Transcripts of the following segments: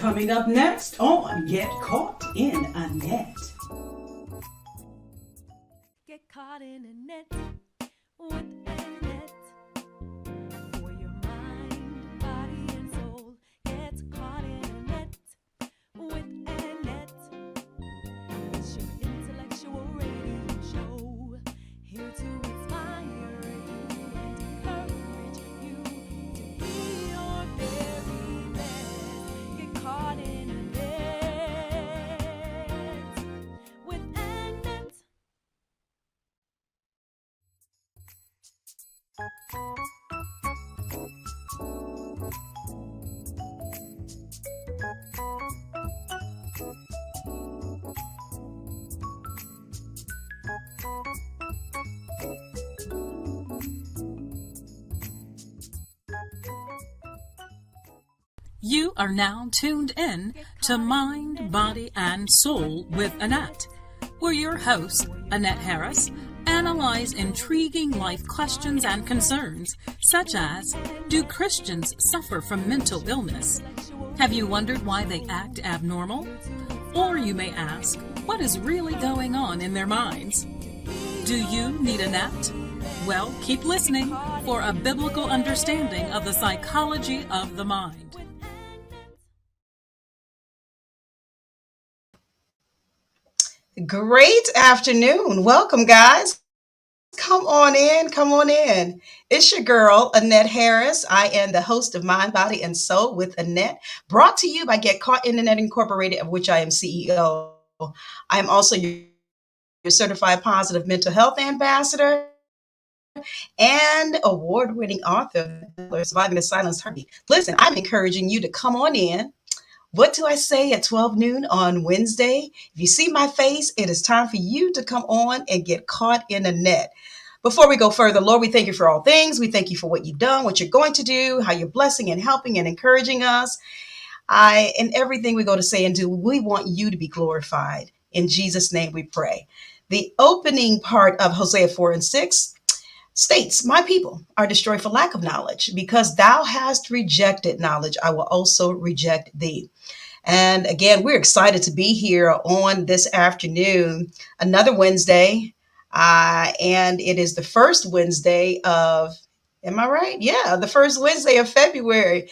Coming up next on Get Caught in a Net. Get caught in a net with Annette. For your mind, body, and soul. Get caught in a net with Annette. It's your intellectual radio show. Here to inspire you and encourage you to be your very best. Get caught in a net with Annette. You are now tuned in to Mind, Body, and Soul with Annette, where your host, Annette Harris, analyze intriguing life questions and concerns, such as, do Christians suffer from mental illness? Have you wondered why they act abnormal? Or you may ask, what is really going on in their minds? Do you need Annette? Well, keep listening for a biblical understanding of the psychology of the mind. Great afternoon. Welcome, guys. Come on in. Come on in. It's your girl, Annette Harris. I am the host of Mind, Body, and Soul with Annette, brought to you by Get Caught in the Net Incorporated, of which I am CEO. I am also your certified positive mental health ambassador and award-winning author of Surviving the Silence Heartbeat. Listen, I'm encouraging you to come on in. What do I say at 12 noon on Wednesday? If you see my face, it is time for you to come on and get caught in a net. Before we go further, Lord, we thank you for all things. We thank you for what you've done, what you're going to do, how you're blessing and helping and encouraging us. In everything we go to say and do, we want you to be glorified. In Jesus' name we pray. The opening part of Hosea 4:6 states, my people are destroyed for lack of knowledge. Because thou hast rejected knowledge, I will also reject thee. And again, we're excited to be here on this afternoon, another Wednesday. And it is the first Wednesday of, am I right? Yeah, the first Wednesday of February.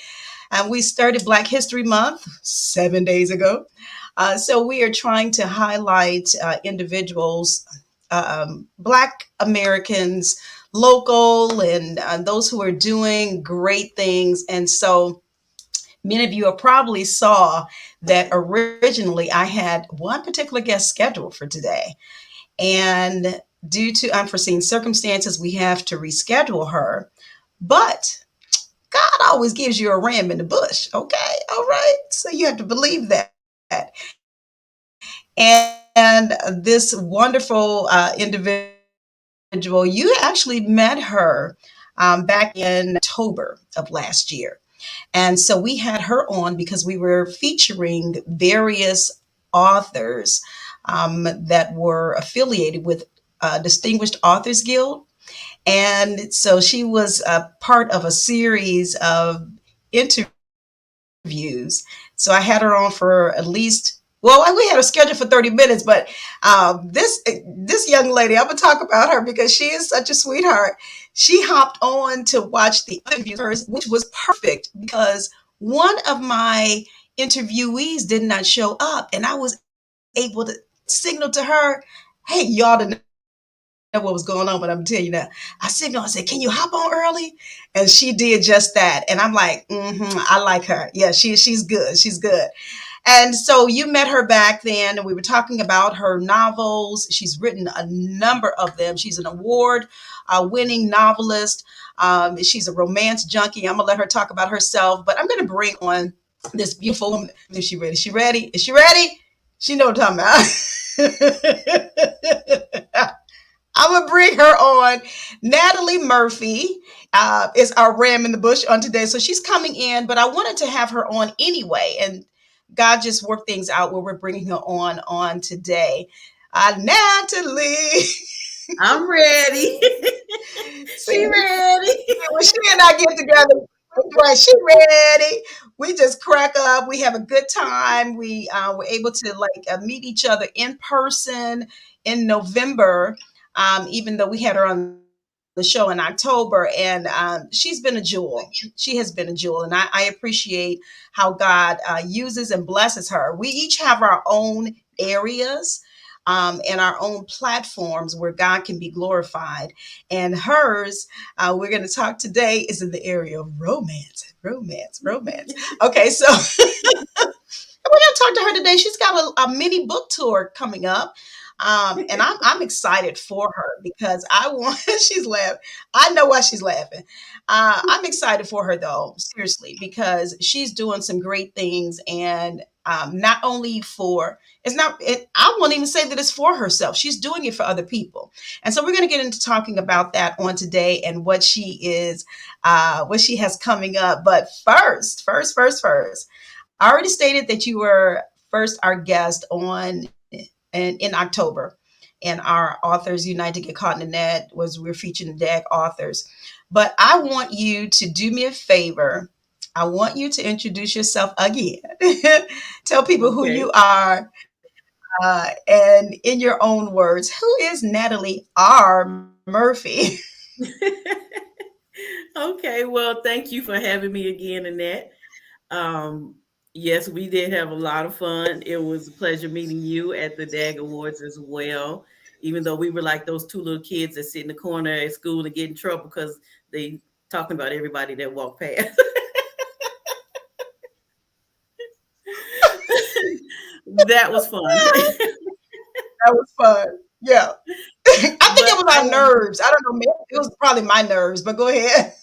And we started Black History Month 7 days ago. So we are trying to highlight individuals, Black Americans, local, and those who are doing great things. And so many of you probably saw that originally I had one particular guest scheduled for today. And due to unforeseen circumstances, we have to reschedule her. But God always gives you a ram in the bush. Okay. All right. So you have to believe that. And this wonderful individual, you actually met her back in October of last year. And so we had her on because we were featuring various authors that were affiliated with Distinguished Authors Guild. And so she was a part of a series of interviews. So I had her on for at least, well, we had her scheduled for 30 minutes, but this young lady, I'm going to talk about her because she is such a sweetheart. She hopped on to watch the interviews, which was perfect because one of my interviewees did not show up, and I was able to signal to her, hey, y'all didn't know what was going on, but I'm going to tell you now. I signaled, I said, can you hop on early? And she did just that. And I'm like, I like her. Yeah, she's good. She's good. And so you met her back then, and we were talking about her novels. She's written a number of them. She's an award-winning novelist. She's a romance junkie. I'm going to let her talk about herself, but I'm going to bring on this beautiful woman. Is she ready? Is she ready? Is she ready? She know what I'm talking about. I'm going to bring her on. Natalie Murphy is our ram in the bush on today. So she's coming in, but I wanted to have her on anyway. And God just worked things out where we're bringing her on today. Natalie. I'm ready. She ready. When she and I get together, right, she ready. we just crack up. We have a good time. We were able to meet each other in person in November, even though we had her on the show in October. And she's been a jewel. She has been a jewel. And I appreciate how God uses and blesses her. We each have our own areas and our own platforms where God can be glorified. And hers, we're going to talk today, is in the area of romance, romance, romance. Okay, so we're going to talk to her today. She's got a mini book tour coming up. And I'm excited for her because she's laughing. I know why she's laughing. I'm excited for her though, seriously, because she's doing some great things. And not only I won't even say that it's for herself. She's doing it for other people. And so we're going to get into talking about that on today and what she has coming up. But first, I already stated that you were first our guest in October, and our Authors Unite to Get Caught in the Net we're featuring DAG authors. But I want you to do me a favor. I want you to introduce yourself again. Tell people who you are, and in your own words, who is Natalie R. Murphy? Okay, well, thank you for having me again, Annette. Yes, we did have a lot of fun. It was a pleasure meeting you at the DAG Awards as well, even though we were like those two little kids that sit in the corner at school and get in trouble because they talking about everybody that walked past. That was fun. That was fun. Yeah. I think it was our nerves. I don't know. Maybe it was probably my nerves, but go ahead.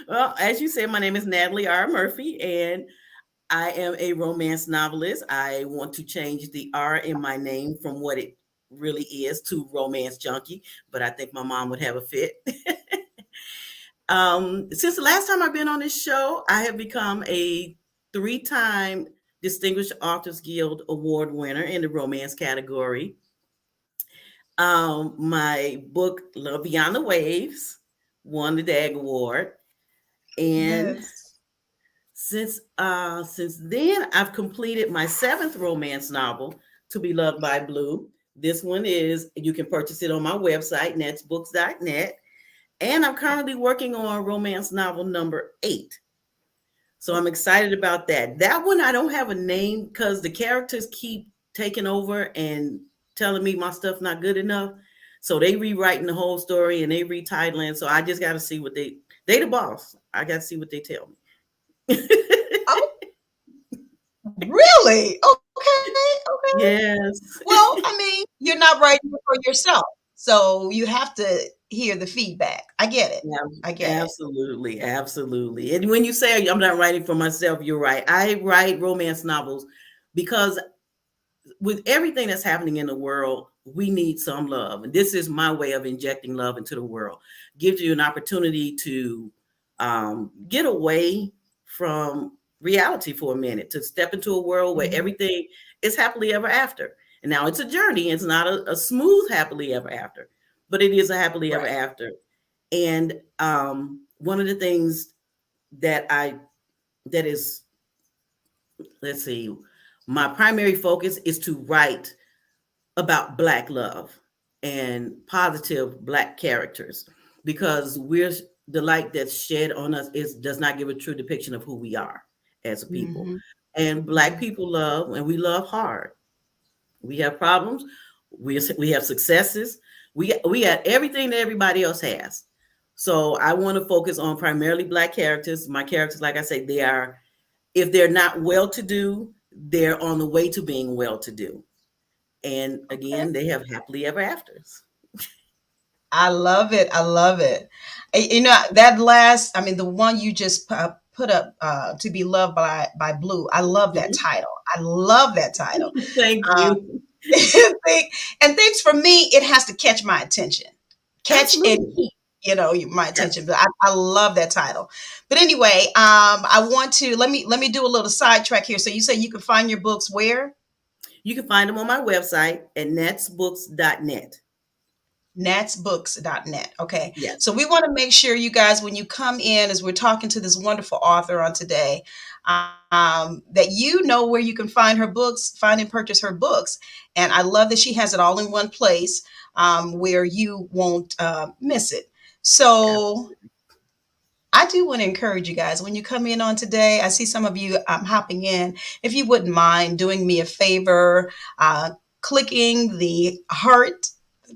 Well, as you said, my name is Natalie R. Murphy, and I am a romance novelist. I want to change the R in my name from what it really is to romance junkie, but I think my mom would have a fit. Since the last time I've been on this show, I have become a 3-time Distinguished Authors Guild Award winner in the romance category. My book, Love Beyond the Waves, won the DAG Award. And Yes. since then, I've completed my 7th romance novel, To Be Loved by Blue. This one you can purchase it on my website, netsbooks.net. And I'm currently working on romance novel number 8. So I'm excited about that. That one, I don't have a name because the characters keep taking over and telling me my stuff not good enough. So they rewriting the whole story and they retitling. So I just got to see what they the boss. I got to see what they tell me. Oh, really? Okay. Yes. Well, I mean, you're not writing it for yourself, so you have to hear the feedback. I get it. Yeah, I get it. absolutely. And when you say I'm not writing for myself, you're right. I write romance novels because with everything that's happening in the world, we need some love. And this is my way of injecting love into the world. Gives you an opportunity to get away from reality for a minute, to step into a world where everything is happily ever after. And now it's a journey. It's not a smooth happily ever after, but it is a happily ever after. And one of the things that is, let's see, my primary focus is to write about Black love and positive Black characters, because the light that's shed on us does not give a true depiction of who we are as a people. And Black people love, and we love hard. We have problems. We have successes. We got everything that everybody else has. So I want to focus on primarily Black characters. My characters, like I say, if they're not well-to-do, they're on the way to being well-to-do. And again, they have happily ever afters. I love it. I love it. You know, the one you just put up, To Be Loved by Blue. I love that title. I love that title. Thank you. And things for me, it has to catch my attention. Catch Absolutely. and keep, my attention. But I love that title. But anyway, I want to let me do a little sidetrack here. So you say you can find your books where? You can find them on my website at netsbooks.net. natsbooks.net. Okay. Yes. So we want to make sure you guys, when you come in, as we're talking to this wonderful author on today, that you know where you can find her books, find and purchase her books. And I love that she has it all in one place, where you won't miss it. So I do want to encourage you guys when you come in on today. I see some of you hopping in. If you wouldn't mind doing me a favor, clicking the heart,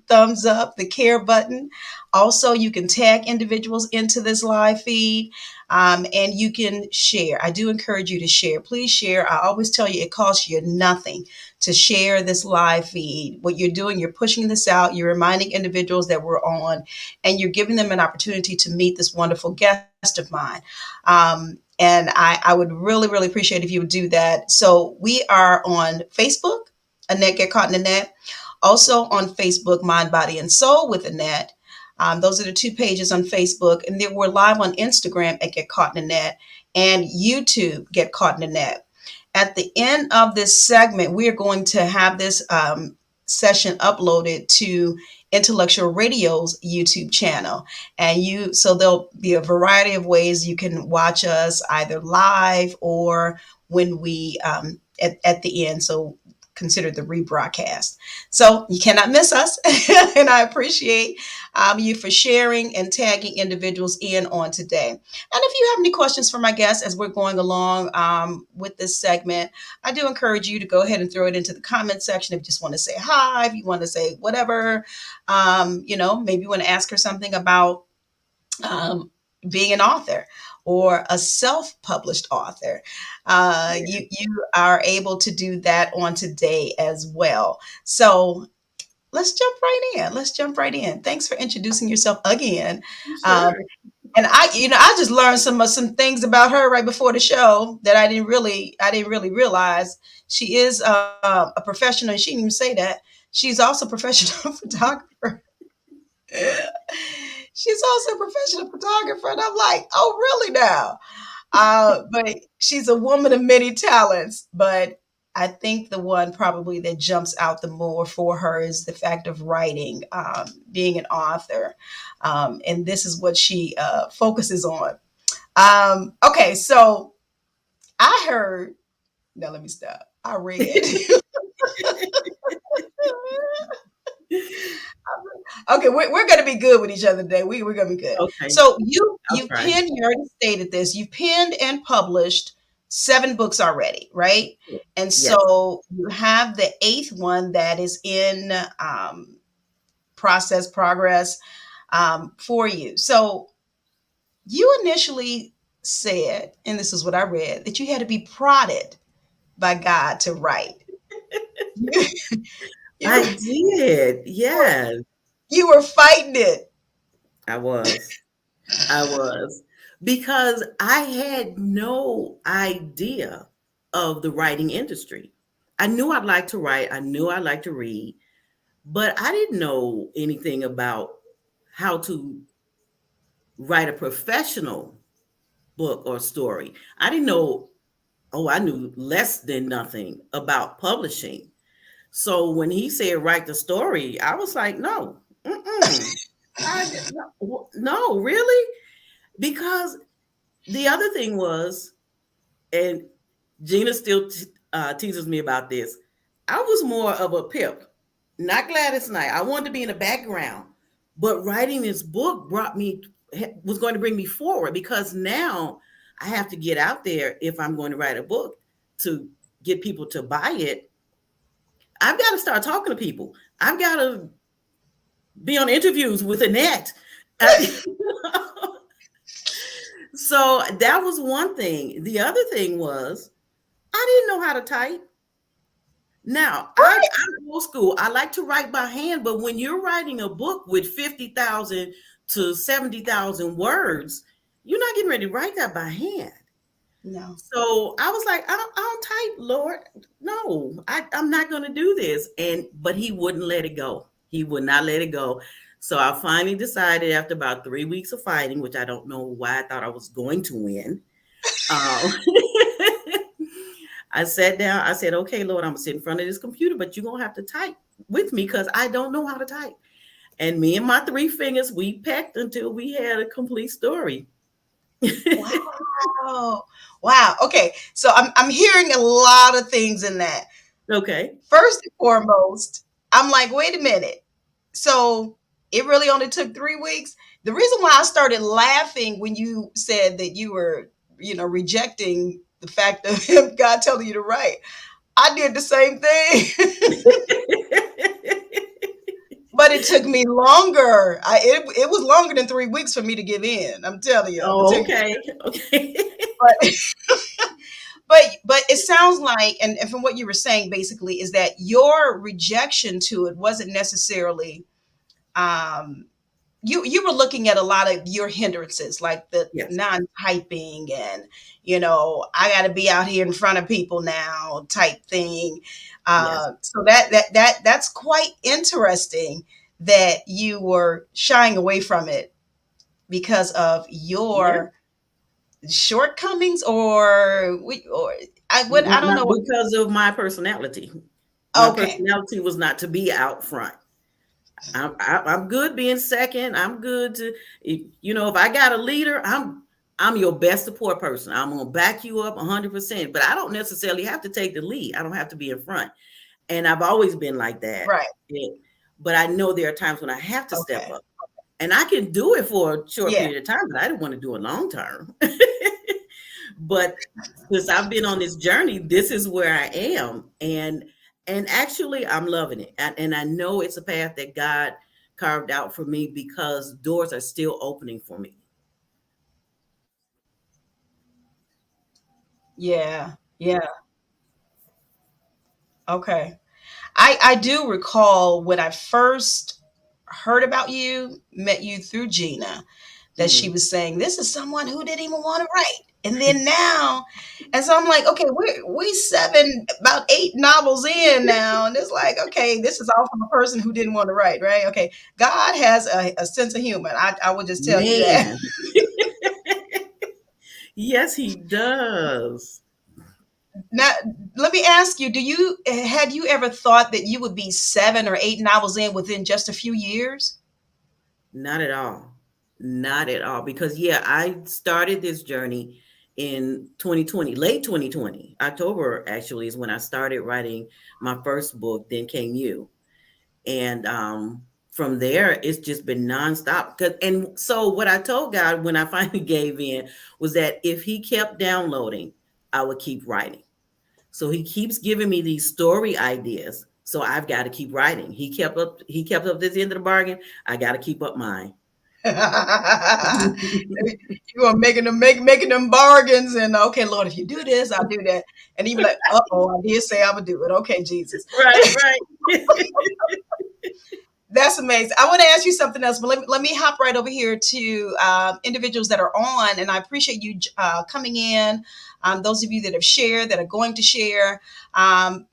thumbs up, the care button. Also, you can tag individuals into this live feed, and you can share. I do encourage you to share. Please share. I always tell you it costs you nothing to share this live feed. What you're doing, you're pushing this out, you're reminding individuals that we're on, and you're giving them an opportunity to meet this wonderful guest of mine. And I would really, really appreciate if you would do that. So we are on Facebook, Annette Get Caught in the Net. Also on Facebook, Mind, Body, and Soul with Annette. Those are the two pages on Facebook. And then we're live on Instagram at Get Caught in the Net and YouTube, Get Caught in the Net. At the end of this segment, we are going to have this session uploaded to Intellectual Radio's YouTube channel. And so there'll be a variety of ways you can watch us, either live or when we at the end. So consider the rebroadcast. So you cannot miss us. And I appreciate you for sharing and tagging individuals in on today. And if you have any questions for my guests as we're going along with this segment, I do encourage you to go ahead and throw it into the comment section. If you just want to say hi, if you want to say whatever, maybe you want to ask her something about being an author or a self-published author. You are able to do that on today as well. So let's jump right in. Thanks for introducing yourself again. Sure. And I just learned some things about her right before the show that I didn't really realize. She is a professional, and she didn't even say that. She's also a professional photographer. She's also a professional photographer. And I'm like, oh, really now? But she's a woman of many talents. But I think the one probably that jumps out the more for her is the fact of writing, being an author. And this is what she focuses on. Okay, so I heard, now let me stop. I read. Okay, we're going to be good with each other today. We're going to be good. Okay. So you've try. penned, you already stated this, you've penned and published 7 books already, right? And Yes. so you have the 8th one that is in progress for you. So you initially said, and this is what I read, that you had to be prodded by God to write. I did. Yes, You were fighting it. I was. Because I had no idea of the writing industry. I knew I'd like to write. I knew I'd like to read, but I didn't know anything about how to write a professional book or story. I didn't know, I knew less than nothing about publishing. So when he said write the story, I was like, no, no, really? Because the other thing was, and Gina still teases me about this, I was more of a pip, not Gladys Knight. I wanted to be in the background, but writing this book was going to bring me forward, because now I have to get out there if I'm going to write a book to get people to buy it. I've got to start talking to people. I've got to be on interviews with Annette. So that was one thing. The other thing was, I didn't know how to type. Now, I'm old school. I like to write by hand, but when you're writing a book with 50,000 to 70,000 words, you're not getting ready to write that by hand. No. So I was like, I don't type, Lord. No, I'm not going to do this. But he wouldn't let it go. He would not let it go. So I finally decided, after about 3 weeks of fighting, which I don't know why I thought I was going to win. I sat down. I said, okay, Lord, I'm going to sit in front of this computer, but you're going to have to type with me, because I don't know how to type. And me and my three fingers, we pecked until we had a complete story. Wow. Wow. Okay. So I'm hearing a lot of things in that. Okay. First and foremost, I'm like, wait a minute. So it really only took 3 weeks. The reason why I started laughing when you said that you were, rejecting the fact of him, God telling you to write, I did the same thing. But it took me longer. It was longer than 3 weeks for me to give in. I'm telling you. Oh, okay. Okay. But but it sounds like, and from what you were saying, basically, is that your rejection to it wasn't necessarily um you were looking at a lot of your hindrances, like the Yes. non-typing and I got to be out here in front of people now type thing. Yes. So that's quite interesting that you were shying away from it because of Yeah. your shortcomings, or I don't Not know what. because of my personality. My Okay, personality was not to be out front. I'm good being second. I'm good to, if I got a leader, I'm your best support person. I'm gonna back you up 100%. But I don't necessarily have to take the lead. I don't have to be in front. And I've always been like that. right, But I know there are times when I have to step okay, up, and I can do it for a short yeah, period of time. But I don't want to do it long term. But since I've been on this journey, this is where I am, and actually I'm loving it, and I know it's a path that God carved out for me because doors are still opening for me. yeah, yeah. Okay. I do recall when I first heard about you, met you through Gina, that she Mhm. was saying, this is someone who didn't even want to write. And then now, and so I'm like, okay, we about 8 novels in now. And it's like, okay, this is all from a person who didn't want to write, right? Okay. God has a sense of humor. I would just tell you that. Man, yes, He does. Now, let me ask you, had you ever thought that you would be 7 or 8 novels in within just a few years? Not at all. Not at all. Because yeah, I started this journey in 2020, late 2020. October actually is when I started writing my first book, Then Came You. And from there, it's just been nonstop. And so what I told God when I finally gave in was that if He kept downloading, I would keep writing. So He keeps giving me these story ideas. So I've got to keep writing. He kept up this end of the bargain. I got to keep up mine. You are making them bargains, and okay, Lord, if you do this, I'll do that. And even like, I did say I would do it. Okay, Jesus. Right, right. That's amazing. I want to ask you something else, but let me hop right over here to individuals that are on, and I appreciate you coming in. Those of you that have shared, that are going to share.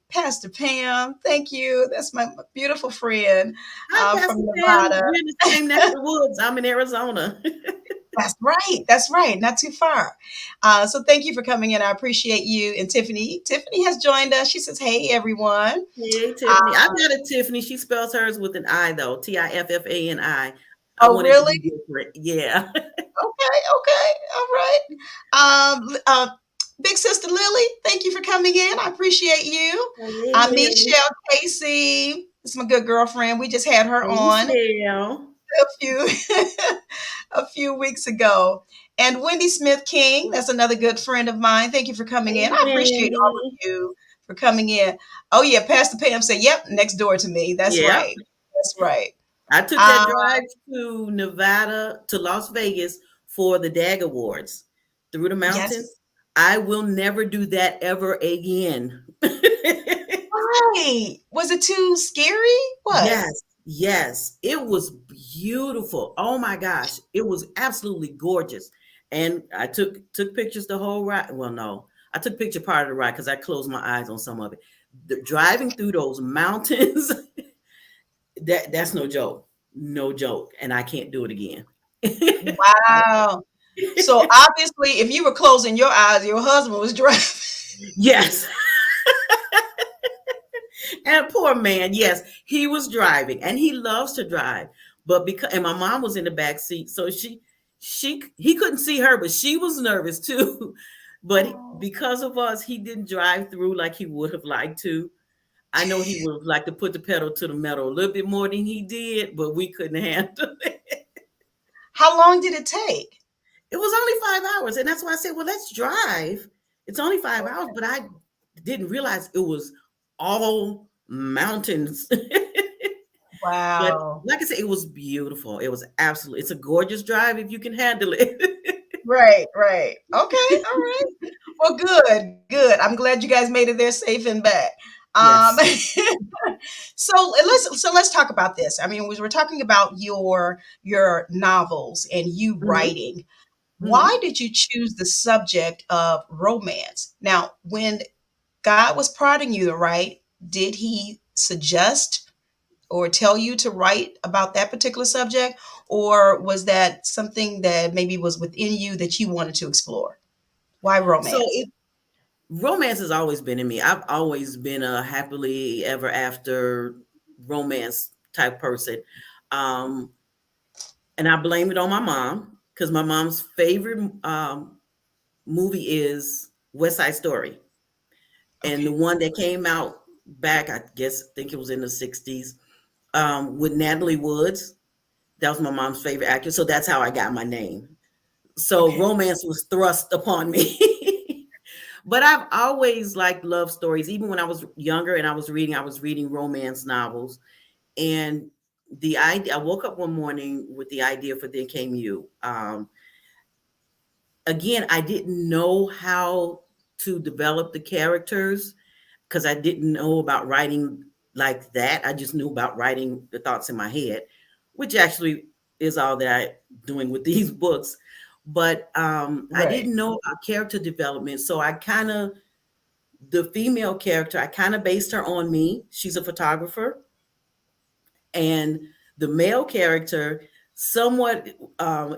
Pastor Pam, thank you. That's my beautiful friend Hi, Pastor from Pam. Nevada. We're in the same neck of the woods. I'm in Arizona. That's right. That's right. Not too far. So thank you for coming in. I appreciate you. And Tiffany. Tiffany has joined us. She says, hey, everyone. Hey, Tiffany. I got a Tiffany. She spells hers with an I, though. Tiffani. I Oh, wanted to really? be different. Yeah. Okay. Okay. All right. Big Sister Lily, thank you for coming in. I appreciate you. Hey, Lily. Michelle Casey. This is my good girlfriend. We just had her Hey, on Michelle. a few a few weeks ago. And Wendy Smith King, that's another good friend of mine. Thank you for coming Hey, in. I appreciate all of Wendy. you for coming in. Oh yeah, Pastor Pam said, "Yep, next door to me." That's Yep. right. That's right. I took that Uh, drive to Nevada, to Las Vegas for the DAG Awards through the mountains. yes. I will never do that ever again. Right. Was it too scary? What? Yes, yes. It was beautiful. Oh my gosh. It was absolutely gorgeous. And I took pictures the whole ride. Well, no. I took picture part of the ride because I closed my eyes on some of it. Driving through those mountains, that's no joke. No joke. And I can't do it again. Wow. So obviously, if you were closing your eyes, your husband was driving. Yes. And poor man, yes, he was driving and he loves to drive. But because and my mom was in the back seat, so he couldn't see her, but she was nervous too. But Oh. because of us, he didn't drive through like he would have liked to. I know he would have liked to put the pedal to the metal a little bit more than he did, but we couldn't handle it. How long did it take? It was only 5 hours, and that's why I said, "Well, let's drive." It's only 5 hours, but I didn't realize it was all mountains. But Wow. like I said, it was beautiful. It was absolutely. It's a gorgeous drive if you can handle it. Right, right. Okay, all right. Well, good, good. I'm glad you guys made it there safe and back. Um, Yes. so let's talk about this. I mean, we were talking about your novels and you Hmm. writing. Why Hmm. did you choose the subject of romance? Now, when God was prodding you to write, did He suggest or tell you to write about that particular subject, or was that something that maybe was within you that you wanted to explore? Why So romance? it romance has always been in me. I've always been a happily ever after romance type person. Um, and I blame it on my mom because my mom's favorite movie is West Side Story. And the Okay. one that came out back, I guess, I think it was in the 60s, with Natalie Woods. That was my mom's favorite actor. So that's how I got my name. So Okay. romance was thrust upon me. But I've always liked love stories. Even when I was younger and I was reading romance novels. And the idea, I woke up one morning with the idea for Then Came You. Again, I didn't know how to develop the characters because I didn't know about writing like that. I just knew about writing the thoughts in my head, which actually is all that I'm doing with these books. But I Right. didn't know about character development. So the female character, I kind of based her on me. She's a photographer. And the male character, somewhat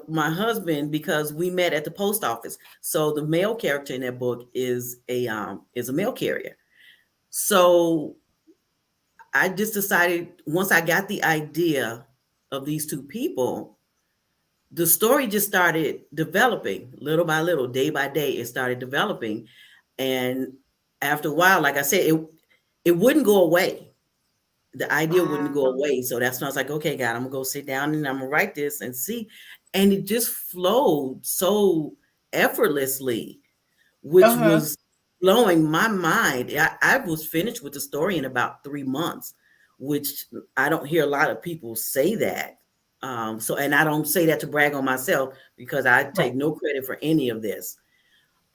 my husband, because we met at the post office. So the male character in that book is a mail carrier. So I just decided once I got the idea of these two people, the story just started developing little by little, day by day. It started developing, and after a while, like I said, it wouldn't go away. The idea wouldn't go Um, away. So that's when I was like, okay, God, I'm gonna go sit down and I'm gonna write this and see. And it just flowed so effortlessly, which uh-huh. was blowing my mind. I was finished with the story in about 3 months, which I don't hear a lot of people say that. And I don't say that to brag on myself because I Right. take no credit for any of this.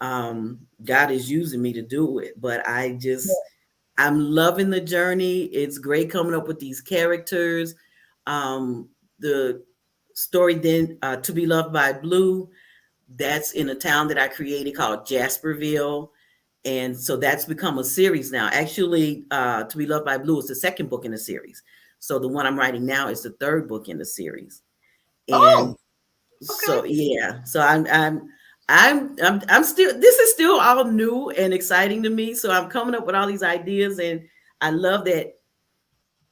God is using me to do it, but I'm loving the journey. It's great coming up with these characters. The story then To Be Loved by Blue, that's in a town that I created called Jasperville. And so that's become a series now. Actually, To Be Loved by Blue is the second book in the series. So the one I'm writing now is the third book in the series. Oh, And okay. so yeah, so I'm still this is still all new and exciting to me. So I'm coming up with all these ideas, and I love that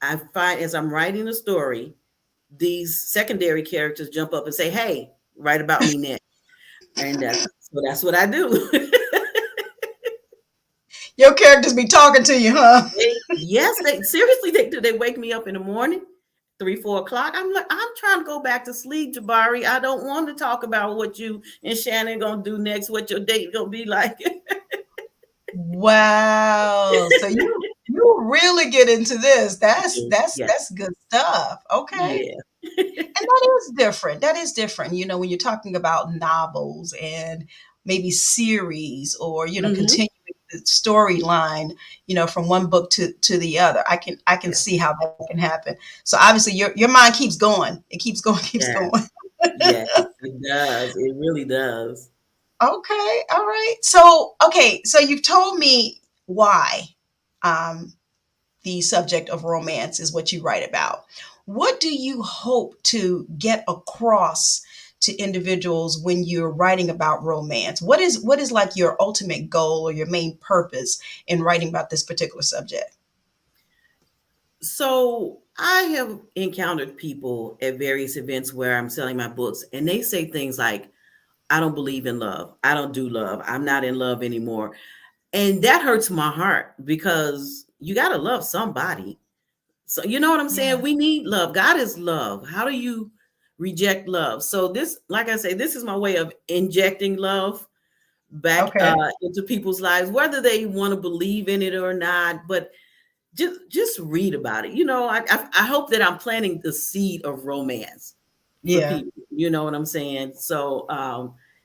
I find as I'm writing the story, these secondary characters jump up and say, "Hey, write about me next," and that's what I do. Your characters be talking to you, huh? Yes, they seriously they do. They wake me up in the morning, 3, 4 o'clock. I'm like, I'm trying to go back to sleep, Jabari. I don't want to talk about what you and Shannon gonna do next, what your date gonna be like. Wow. So you really get into this. That's that's Yeah, that's good stuff. Okay. yeah, And that is different. That is different. When you're talking about novels and maybe series or, hmm continuing the storyline, from one book to the other. I can yeah, see how that can happen. So obviously your mind keeps going. It keeps going, keeps yeah, going. yes. It does. It really does. Okay. All right. So, okay. So you've told me why um, the subject of romance is what you write about. What do you hope to get across to individuals when you're writing about romance? What is like your ultimate goal or your main purpose in writing about this particular subject? So I have encountered people at various events where I'm selling my books, and they say things like, I don't believe in love. I don't do love. I'm not in love anymore. And that hurts my heart because you got to love somebody. So, you know what I'm saying? Yeah. We need love. God is love. How do you reject love? So, this, like I say, this is my way of injecting love back Okay. into people's lives, whether they want to believe in it or not. But just read about it. I hope that I'm planting the seed of romance for Yeah. people. You know what I'm saying? So,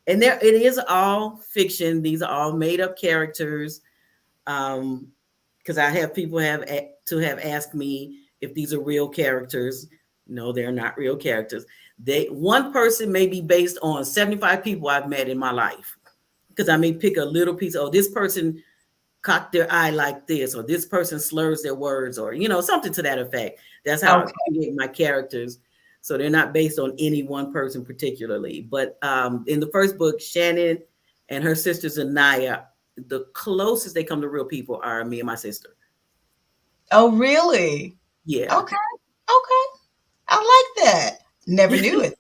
and there it is all fiction. These are all made up characters. Because I have people to have asked me if these are real characters. No, they're not real characters. One person may be based on 75 people I've met in my life. Because I may pick a little piece. Oh, this person cock their eye like this, or this person slurs their words, or something to that effect. That's how I Okay. create my characters. So they're not based on any one person particularly. But in the first book, Shannon and her sisters Anaya, the closest they come to real people are me and my sister. Oh, really? Yeah. Okay. Okay. I like that. Never knew it.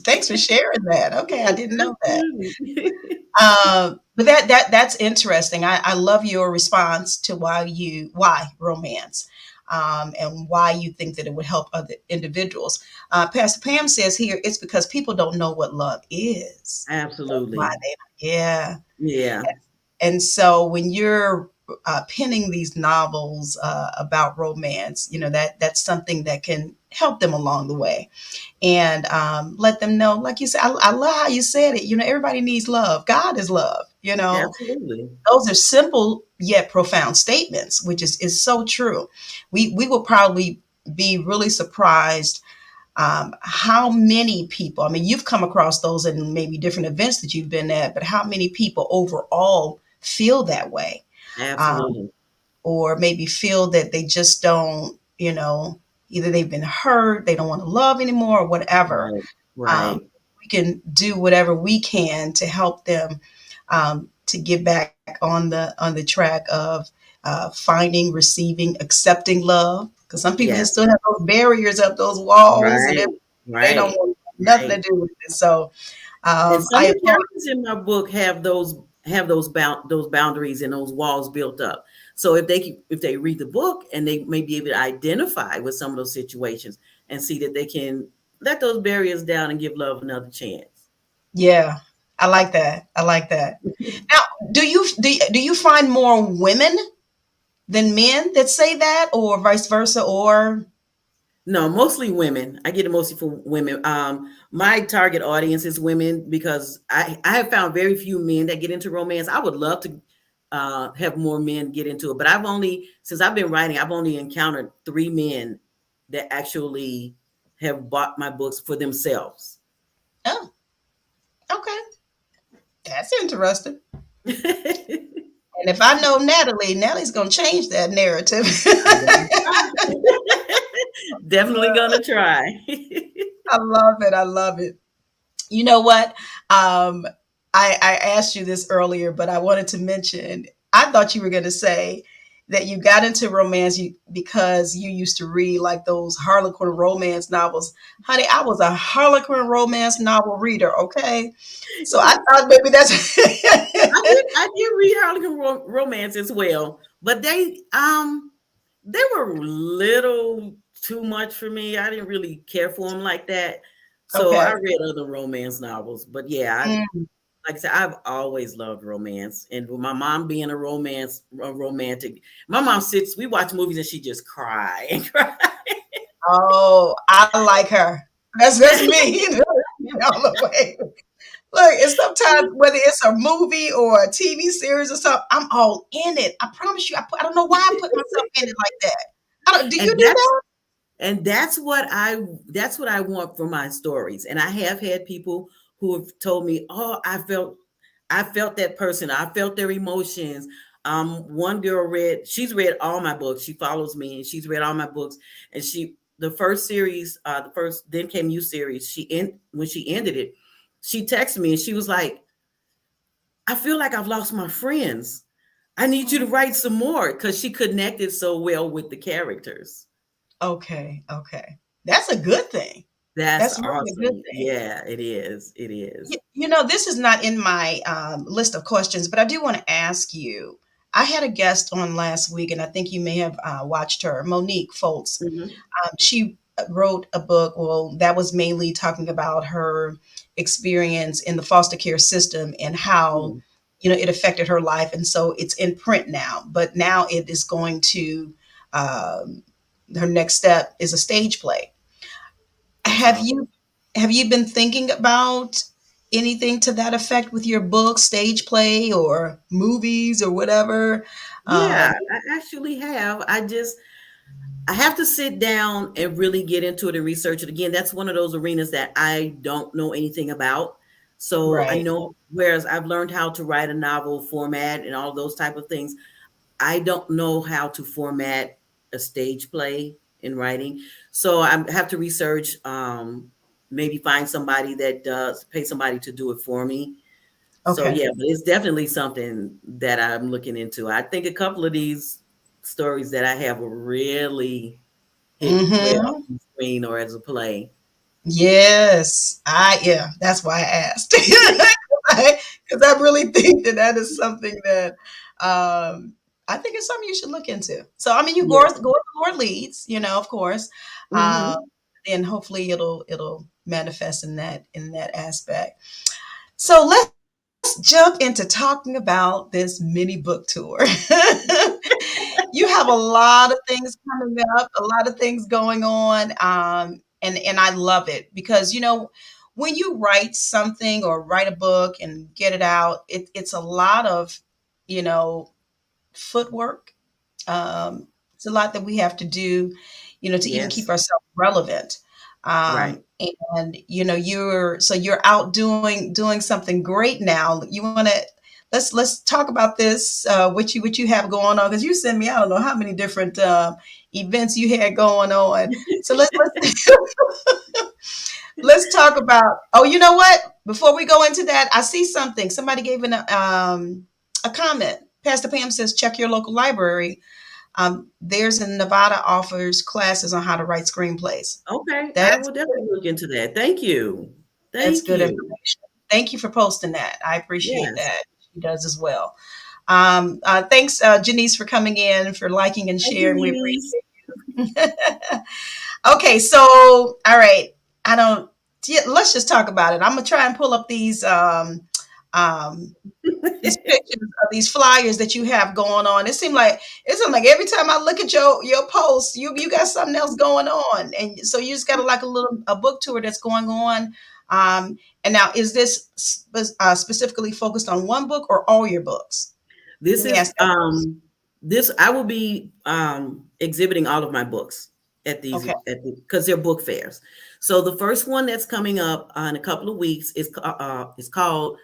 Thanks for sharing that. Okay, I didn't know that. Absolutely. But that's interesting. I love your response to why romance, and why you think that it would help other individuals. Pastor Pam says here it's because people don't know what love is. That's why Absolutely. yeah. Yeah. And so when you're penning these novels about romance, that's something that can help them along the way, and let them know, like you said, I love how you said it. Everybody needs love. God is love. Absolutely. Those are simple yet profound statements, which is so true. We will probably be really surprised how many people. I mean, you've come across those in maybe different events that you've been at, but how many people overall feel that way, um, Absolutely. or maybe feel that they just don't. Either they've been hurt, they don't want to love anymore, or whatever. Right. um, Right. we can do whatever we can to help them, to get back on the track of finding, receiving, accepting love. Because some people Yes. still have those barriers up, those walls, and Right. they don't Right. want nothing Right. to do with it. So And some I of the applaud. characters in my book have those boundaries and those walls built up. So if they read the book and they may be able to identify with some of those situations and see that they can let those barriers down and give love another chance. Yeah, I like that. I like that. Now, do you find more women than men that say that, or vice versa, or No, mostly women. I get it mostly for women. My target audience is women because I have found very few men that get into romance. I would love to have more men get into it, but since I've been writing, I've only encountered 3 men that actually have bought my books for themselves. oh, okay, that's interesting. And if I know Natalie, Natalie's gonna change that narrative. Definitely gonna try. I love it. I love it. You know what? I asked you this earlier, but I wanted to mention, I thought you were going to say that you got into romance because you used to read like those Harlequin romance novels. Honey, I was a Harlequin romance novel reader, okay? So I thought maybe that's. I did read Harlequin romance as well, but they were little too much for me. I didn't really care for them like that. So I Okay. read other romance novels. But yeah, Mm, like I said, I've always loved romance. And with my mom being a romantic, my mom we watch movies and she just cry and cry. oh, I like her. That's me. All the way. Look, and sometimes whether it's a movie or a TV series or something, I'm all in it. I promise you. I don't know why I put myself in it like that. I don't. Do you And do that? that's what I want for my stories. And I have had people who have told me, "Oh, I felt that person. I felt their emotions." One girl she's read all my books. She follows me and she's read all my books. And the first series, the first Then Came You series, when she ended it, she texted me and she was like, "I feel like I've lost my friends. I need you to write some more," because she connected so well with the characters. Okay. Okay. That's a good thing. That's That's really a good awesome. thing. Yeah, it is. It is. This is not in my list of questions, but I do want to ask you. I had a guest on last week, and I think you may have watched her, Monique Foltz. Hmm. She wrote a book, well, that was mainly talking about her experience in the foster care system and how, it affected her life. And so it's in print now, but now it is going to, um, her next step is a stage play. That's Have awesome. you have you been thinking about anything to that effect with your book, stage play or movies or whatever? Yeah, Um, I actually have. I have to sit down and really get into it and research it again. That's one of those arenas that I don't know anything about. So I right. know, whereas I've learned how to write a novel format and all those type of things, I don't know how to format a stage play in writing. So I have to research, maybe find somebody that does pay somebody to do it for me. So Okay. yeah, but it's definitely something that I'm looking into. I think a couple of these stories that I have will really hit well Hmm. on screen or as a play. Yes, yeah, that's why I asked. Because I really think that is something that I think it's something you should look into. So, I mean, you Yeah. go where the Lord leads, of course. Uh, Hmm. and hopefully it'll manifest in that aspect. So let's jump into talking about this mini book tour. You have a lot of things coming up, a lot of things going on, and I love it because when you write something or write a book and get it out, it's a lot of you know footwork. It's a lot that we have to do, to even keep Yes. ourselves relevant. Right. And you're out doing something great now. You want to let's talk about this. What you have going on, because you send me, I don't know how many different events you had going on. So let's let's talk about. Oh, you know what? Before we go into that, I see something. Somebody gave a comment. Pastor Pam says, check your local library. There's in Nevada offers classes on how to write screenplays. Okay. I That's will definitely look into that. Thank you. that's Thank good you. information. Thank you for posting that. I appreciate Yes. that. She does as well. Thanks, Janice, for coming in, for liking and Thank you, sharing. We Denise. appreciate it. Okay, so all right, I don't. Yeah, let's just talk about it. I'm gonna try and pull up um, these pictures of these flyers that you have going on. It seems like every time I look at your posts, you got something else going on, and so you just got like a book tour that's going on. And now, is this specifically focused on one book or all your books? This Let me is ask that first. this I will be exhibiting all of my books at these Okay. because they're book fairs. So the first one that's coming up in a couple of weeks is called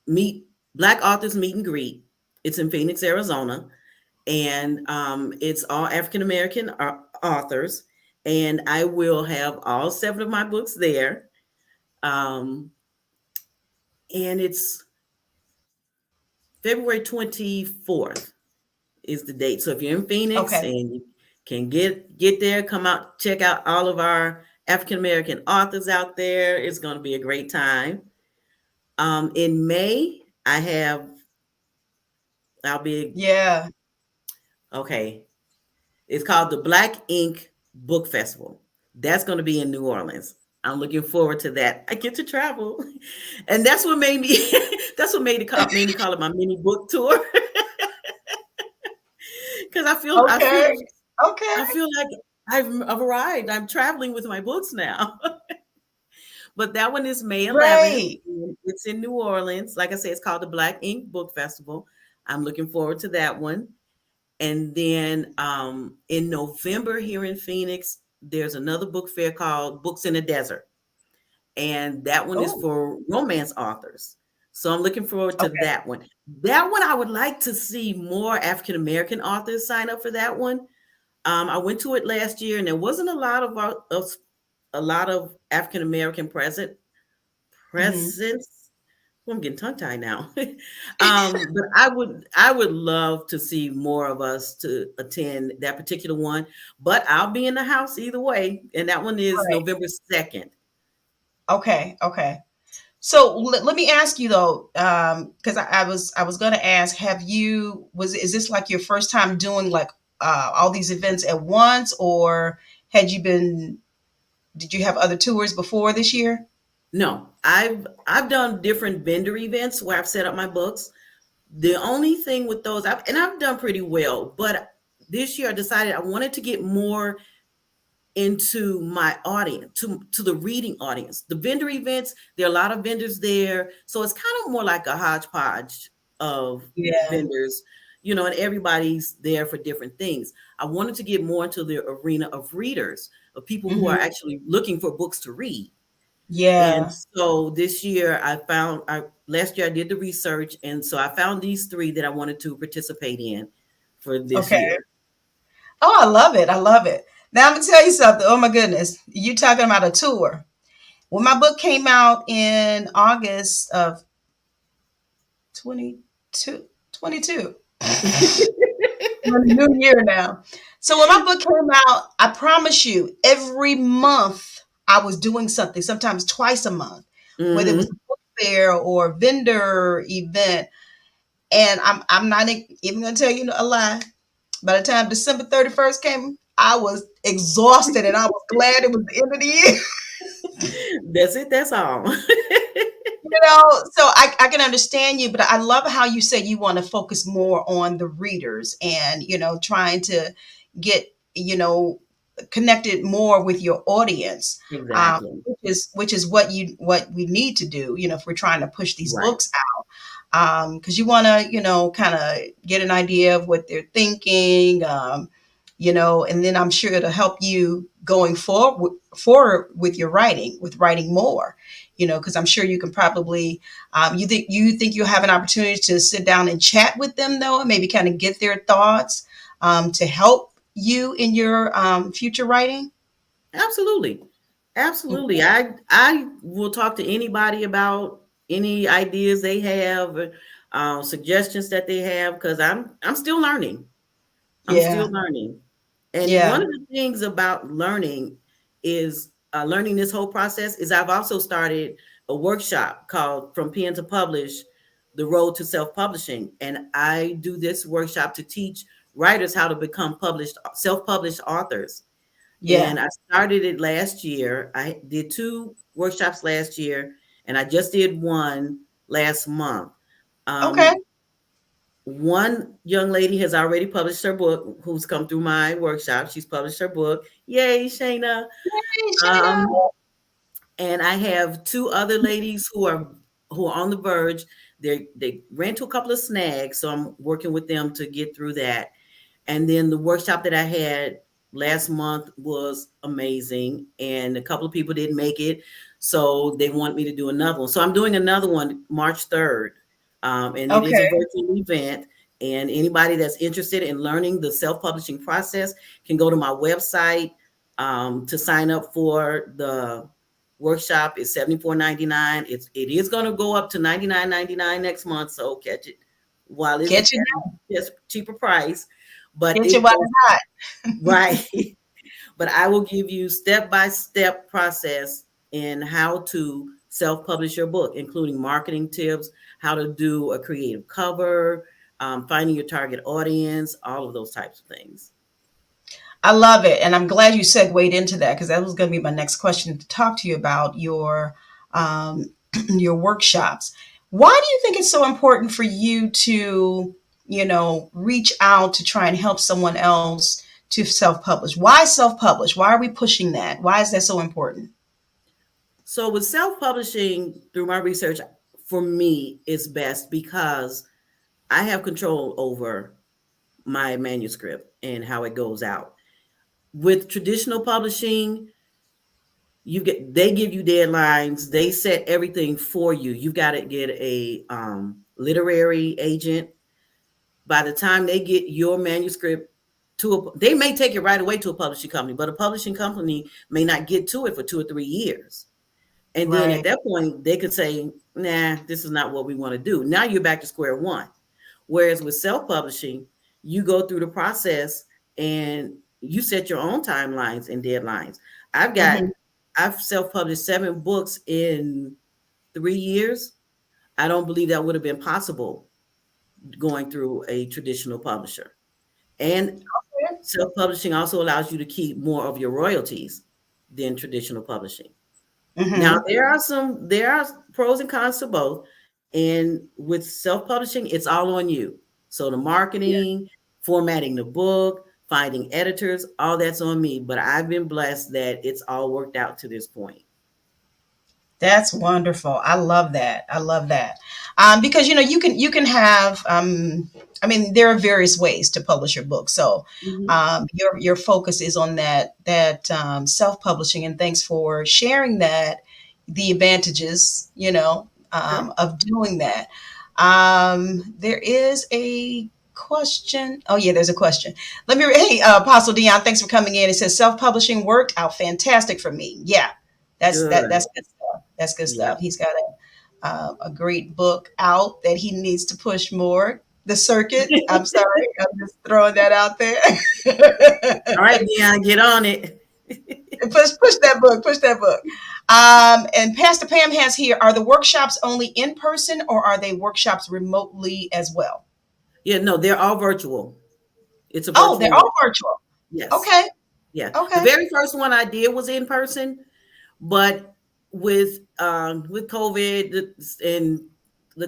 Meet Black Authors Meet and Greet. It's in Phoenix, Arizona, and it's all African American authors, and I will have all seven of my books there. Um, and it's February 24th is the date. So if you're in Phoenix Okay. and you can get there, come out, check out all of our African American authors out there. It's going to be a great time. In May, I'll be Yeah. okay. It's called the Black Ink Book Festival. That's going to be in New Orleans. I'm looking forward to that. I get to travel, and that's what made me. That's what made me call it my mini book tour. Because Okay. Okay. I feel like I've arrived. I'm traveling with my books now. But that one is May 11th. Great. And it's in New Orleans. Like I said, it's called the Black Ink Book Festival. I'm looking forward to that one. And then in November here in Phoenix, there's another book fair called Books in the Desert. And that one is Oh. for romance authors. So I'm looking forward to Okay. that one. That one, I would like to see more African American authors sign up for that one. I went to it last year, and there wasn't a lot of African American Hmm. presence. I'm getting tongue tied now. But I would love to see more of us to attend that particular one. But I'll be in the house either way, and that one is Right. November 2nd. Okay. Okay. So let me ask you though, because I was going to ask, have you was is this like your first time doing like all these events at once, or had you been did you have other tours before this year? No, I've done different vendor events where I've set up my books. The only thing with those, I've done pretty well, but this year I decided I wanted to get more into my audience, to the reading audience. The vendor events, there are a lot of vendors there, so it's kind of more like a hodgepodge of Yeah. vendors, you know, and everybody's there for different things. I wanted to get more into the arena of readers, of people who are Hmm. actually looking for books to read. And Yeah. so this year last year I did the research, and so I found these three that I wanted to participate in for this Okay. year. Oh, I love it. I love it. Now I'm gonna tell you something. Oh my goodness, you talking about a tour? When my book came out in August of 22, 22. We're in the new year now. So when my book came out, I promise you, every month I was doing something, sometimes twice a month, whether it was Hmm. a book fair or vendor event. And I'm not even gonna tell you a lie. By the time December 31st came, I was exhausted and I was glad it was the end of the year. That's it. That's all. So I can understand you, but I love how you said you want to focus more on the readers and, trying to get, connected more with your audience, Exactly. which is what we need to do, if we're trying to push these Right. books out. Because you want to, kind of get an idea of what they're thinking, and then I'm sure it'll help you going forward with your writing, with writing more, because I'm sure you can probably, you think you'll have an opportunity to sit down and chat with them though, and maybe kind of get their thoughts to help you in your future writing. Absolutely. Absolutely. I will talk to anybody about any ideas they have, suggestions that they have, because I'm still learning. I'm Yeah, still learning. And one yeah, of the things about learning is learning this whole process is I've also started a workshop called From Pen to Publish, The Road to Self-Publishing. And I do this workshop to teach writers how to become self-published authors. yeah. And I started it last year. I did two workshops last year, and I just did one last month. Okay. Um, one young lady has already published her book, who's come through my workshop. She's published her book. Yay, Shayna. Hey, Shayna. Um, and I have two other ladies who are on the verge. They ran into a couple of snags, so I'm working with them to get through that. And then the workshop that I had last month was amazing, and a couple of people didn't make it, so they want me to do another one. So I'm doing another one March 3rd, and it is a Okay. virtual event. And anybody that's interested in learning the self-publishing process can go to my website to sign up for the workshop. It's $74.99. It is going to go up to $99.99 next month, so catch it while it's Catch it, at just cheaper price. But catch it while it's hot. right. But I will give you step-by-step process in how to self-publish your book, including marketing tips, how to do a creative cover, finding your target audience, all of those types of things. I love it, and I'm glad you segued into that because that was going to be my next question to talk to you about your um, your workshops. Why do you think it's so important for you to, reach out to try and help someone else to self-publish? Why self-publish? Why are we pushing that? Why is that so important? So with self-publishing, through my research, for me, it's best because I have control over my manuscript and how it goes out. With traditional publishing, they give you deadlines, they set everything for you. You've got to get a literary agent. By the time they get your manuscript they may take it right away to a publishing company, but a publishing company may not get to it for 2 or 3 years. And then at Right. that point, they could say, nah, this is not what we want to do. Now you're back to square one. Whereas with self-publishing, you go through the process and you set your own timelines and deadlines. I've got Hmm. I've self-published 7 books in 3 years. I don't believe that would have been possible going through a traditional publisher. And self-publishing also allows you to keep more of your royalties than traditional publishing. Now Hmm. there are pros and cons to both. And with self-publishing, it's all on you. So the marketing, formatting the book, finding editors, all that's on me. But I've been blessed that it's all worked out to this point. That's wonderful. I love that. I love that. Because you can have. I mean, there are various ways to publish your book. So Mhm. your focus is on that self publishing, and thanks for sharing that. The advantages, Sure. of doing that. There is a question. Oh yeah, there's a question. Hey, Apostle Dion, thanks for coming in. It says self publishing worked out fantastic for me. Yeah, that's Good. good stuff. That's good Yeah. stuff. He's got a great book out that he needs to push more. The Circuit. I'm sorry, I'm just throwing that out there. All right, Dion, get on it. Push that book. Push that book. And Pastor Pam has here: are the workshops only in person, or are they workshops remotely as well? Yeah, no, they're all virtual. It's a Oh, they're virtual all workshop. virtual. Yes. Okay. Yeah. The Okay. very first one I did was in person, but with COVID and the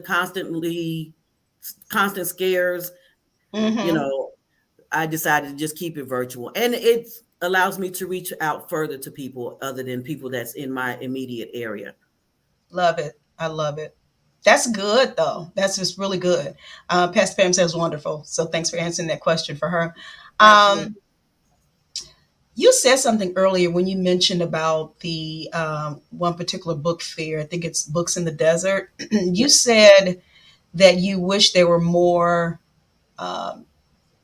constant scares, you Mm-hmm. know, I decided to just keep it virtual, and it allows me to reach out further to people other than people that's in my immediate area. Love it. I love it. That's good, though. That's just really good. Pastor Pam says wonderful. So thanks for answering that question for her. Absolutely. Um, you said something earlier when you mentioned about the one particular book fair. I think it's Books in the Desert. You Yes. said that you wish there were more um,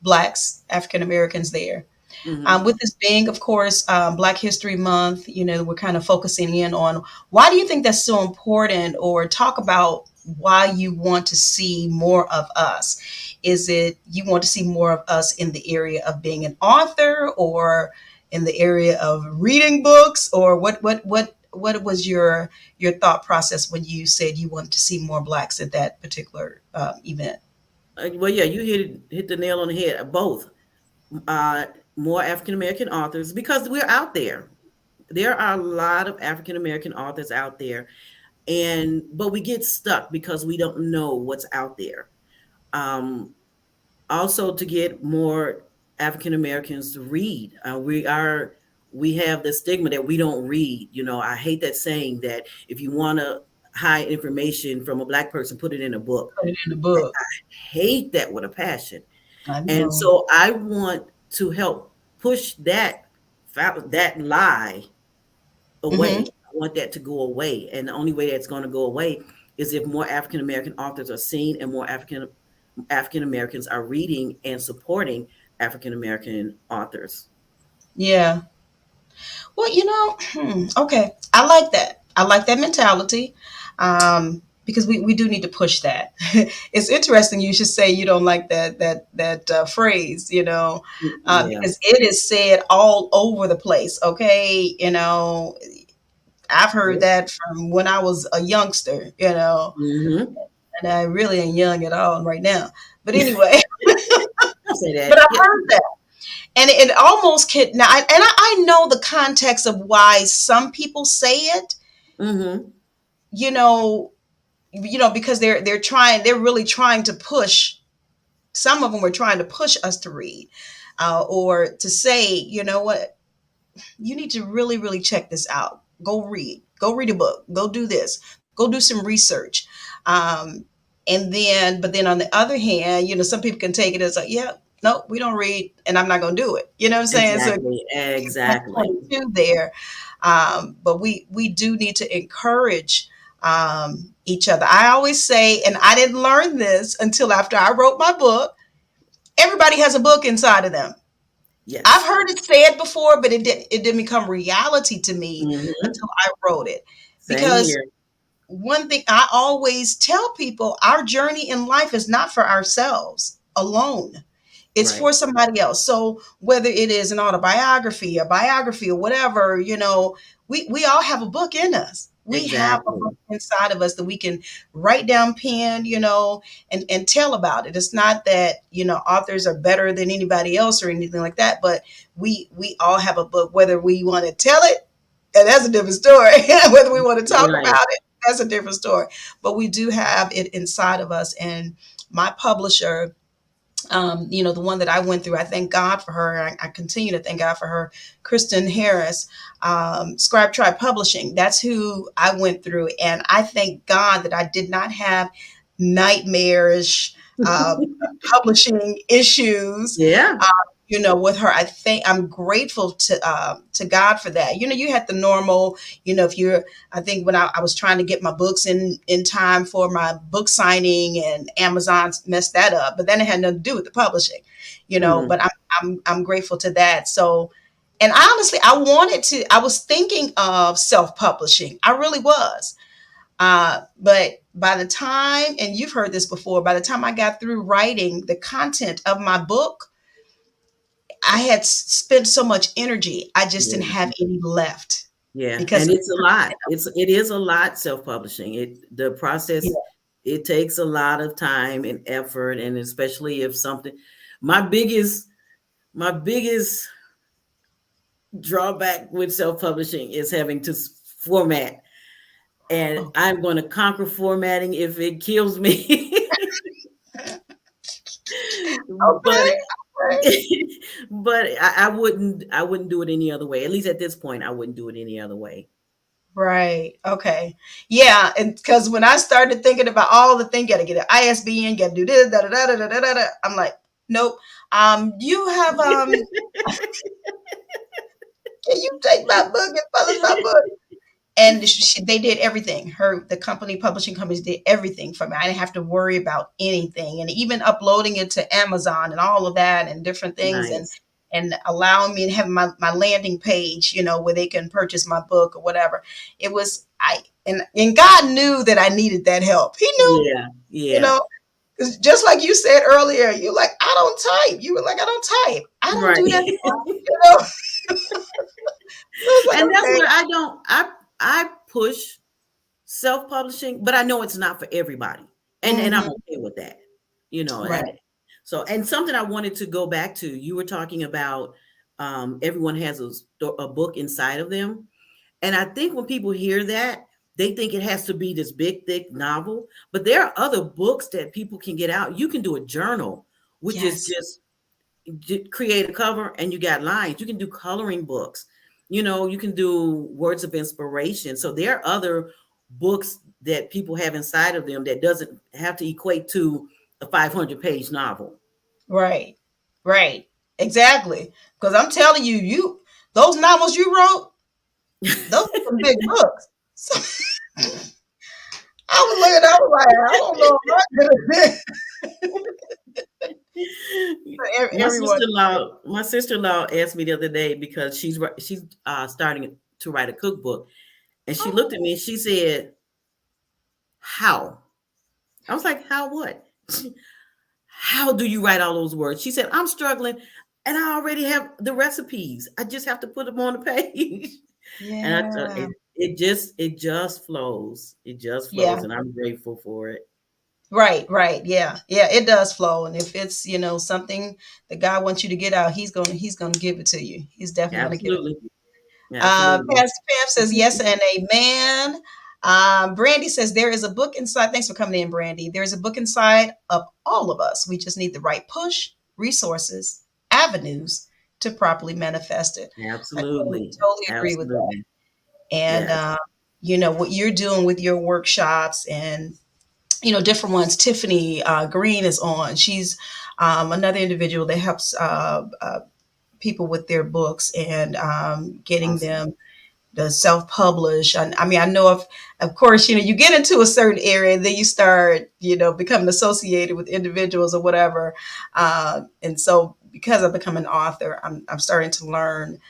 Blacks, African Americans there. Hmm. With this being, of course, Black History Month, we're kind of focusing in on why do you think that's so important, or talk about why you want to see more of us. Is it you want to see more of us in the area of being an author, or in the area of reading books, or what was your thought process when you said you wanted to see more Blacks at that particular event? Well, yeah, you hit the nail on the head. Both uh, more African American authors because we're out there. There are a lot of African American authors out there, and but we get stuck because we don't know what's out there. Um, Also, to get more African Americans to read, we have the stigma that we don't read. I hate that saying that if you want to hide information from a Black person, put it in a book. Put it in the I book. hate that with a passion. I And know. so I want to help push that lie Hmm. away. I want that to go away. And the only way that's going to go away is if more African American authors are seen and more African Americans are reading and supporting African American authors. Yeah. Well, okay. I like that. I like that mentality. Because we do need to push that. It's interesting you should say you don't like that phrase, Yeah. because it is said all over the place. Okay, I've heard that from when I was a youngster, Mm-hmm. and I really ain't young at all right now. But anyway, I say but that. I've Yeah. heard that. And it almost can now, I know the context of why some people say it, Mm-hmm. you know, because they're really trying to push. Some of them were trying to push us to read, or to say, you know what, you need to really, really check this out. Go read a book, go do this, go do some research. But then on the other hand, some people can take it as like, yeah, no, we don't read, and I'm not going to do it. You know what I'm saying? So Exactly. catch Exactly. 22 there. But we do need to encourage each other. I always say, and I didn't learn this until after I wrote my book, everybody has a book inside of them. I've Yes. heard it said before, but it didn't become reality to me Mm-hmm. until I wrote it. Same because here. one thing I always tell people, our journey in life is not for ourselves alone. It's Right. for somebody else. So whether it is an autobiography, a biography, or whatever, we all have a book in us. We have a book Exactly. inside of us that we can write down pen, and tell about it. It's not that, authors are better than anybody else or anything like that, but we all have a book, whether we want to tell it, and that's a different story. Whether we want to talk Right. about it, that's a different story. But we do have it inside of us. And my publisher, the one that I went through, I thank God for her. I continue to thank God for her, Kristen Harris, Scribe Tribe Publishing. That's who I went through. And I thank God that I did not have nightmarish publishing issues. Yeah. With her, I think I'm grateful to God for that. You had the normal, if you're, I think when I was trying to get my books in time for my book signing, and Amazon messed that up, but then it had nothing to do with the publishing, Mhm. but I'm grateful to that. So, and honestly, I was thinking of self-publishing. I really was. But by the time, and you've heard this before, by the time I got through writing the content of my book, I had spent so much energy, I just didn't Yeah. have any left Yeah. because And it's a lot. It is a lot self-publishing. The yeah, process, it takes a lot of time and effort, and especially if something my biggest drawback with self-publishing is having to format. And oh, I'm going to conquer formatting if it kills me. but okay, okay. but I wouldn't do it any other way. At least at this point, I wouldn't do it any other way. Right. Okay. Yeah. And because when I started thinking about all the things, gotta get an ISBN, gotta do this, da da da da da da da, I'm like, nope. You have can you take my book and publish my book? And they did everything. The company, publishing companies, did everything for me. I didn't have to worry about anything, and even uploading it to Amazon and all of that, and different things, and Nice. allowing me to have my landing page, where they can purchase my book or whatever. It was I and God knew that I needed that help. He knew, Yeah. you Yeah. know, 'cause just like you said earlier, you're like, I don't type. You were like, I don't type. I don't Right. do that. You know, I was like, And that's okay, what I don't I push self-publishing, but I know it's not for everybody. And I'm hmm, okay with that. And right, so, and something I wanted to go back to, you were talking about everyone has a book inside of them. And I think when people hear that, they think it has to be this big, thick novel. But there are other books that people can get out. You can do a journal, which is yes, just create a cover and you got lines. You can do coloring books. You can do words of inspiration. So there are other books that people have inside of them that doesn't have to equate to a 500-page novel. right, right, exactly. Because I'm telling you, those novels you wrote, those are some big books. So I was looking, I was like, I don't know if I could have been My everyone. sister-in-law, my sister-in-law asked me the other day because she's starting to write a cookbook, and she looked at Oh, me and she said, "How?" I was like, "How what? How do you write all those words?" She said, "I'm struggling, and I already have the recipes. I just have to put them on the page." And I tell yeah, it just flows. It just yeah, flows, and I'm grateful for it. right, right, yeah, yeah. It does flow, and if it's something that God wants you to get out, He's gonna give it to you. He's definitely gonna give it. Absolutely, absolutely. Pastor Pam says yes and amen. Brandy says there is a book inside. Thanks for coming in, Brandy. There is a book inside of all of us. We just need the right push, resources, avenues to properly manifest it. I totally, Absolutely, totally agree with that. absolutely. And Yes, what you're doing with your workshops and different ones. Tiffany Green is on. She's another individual that helps people with their books and getting awesome. them the self-publish. I mean, I know of course, you get into a certain area, then you start, becoming associated with individuals or whatever. And so because I've become an author, I'm starting to learn,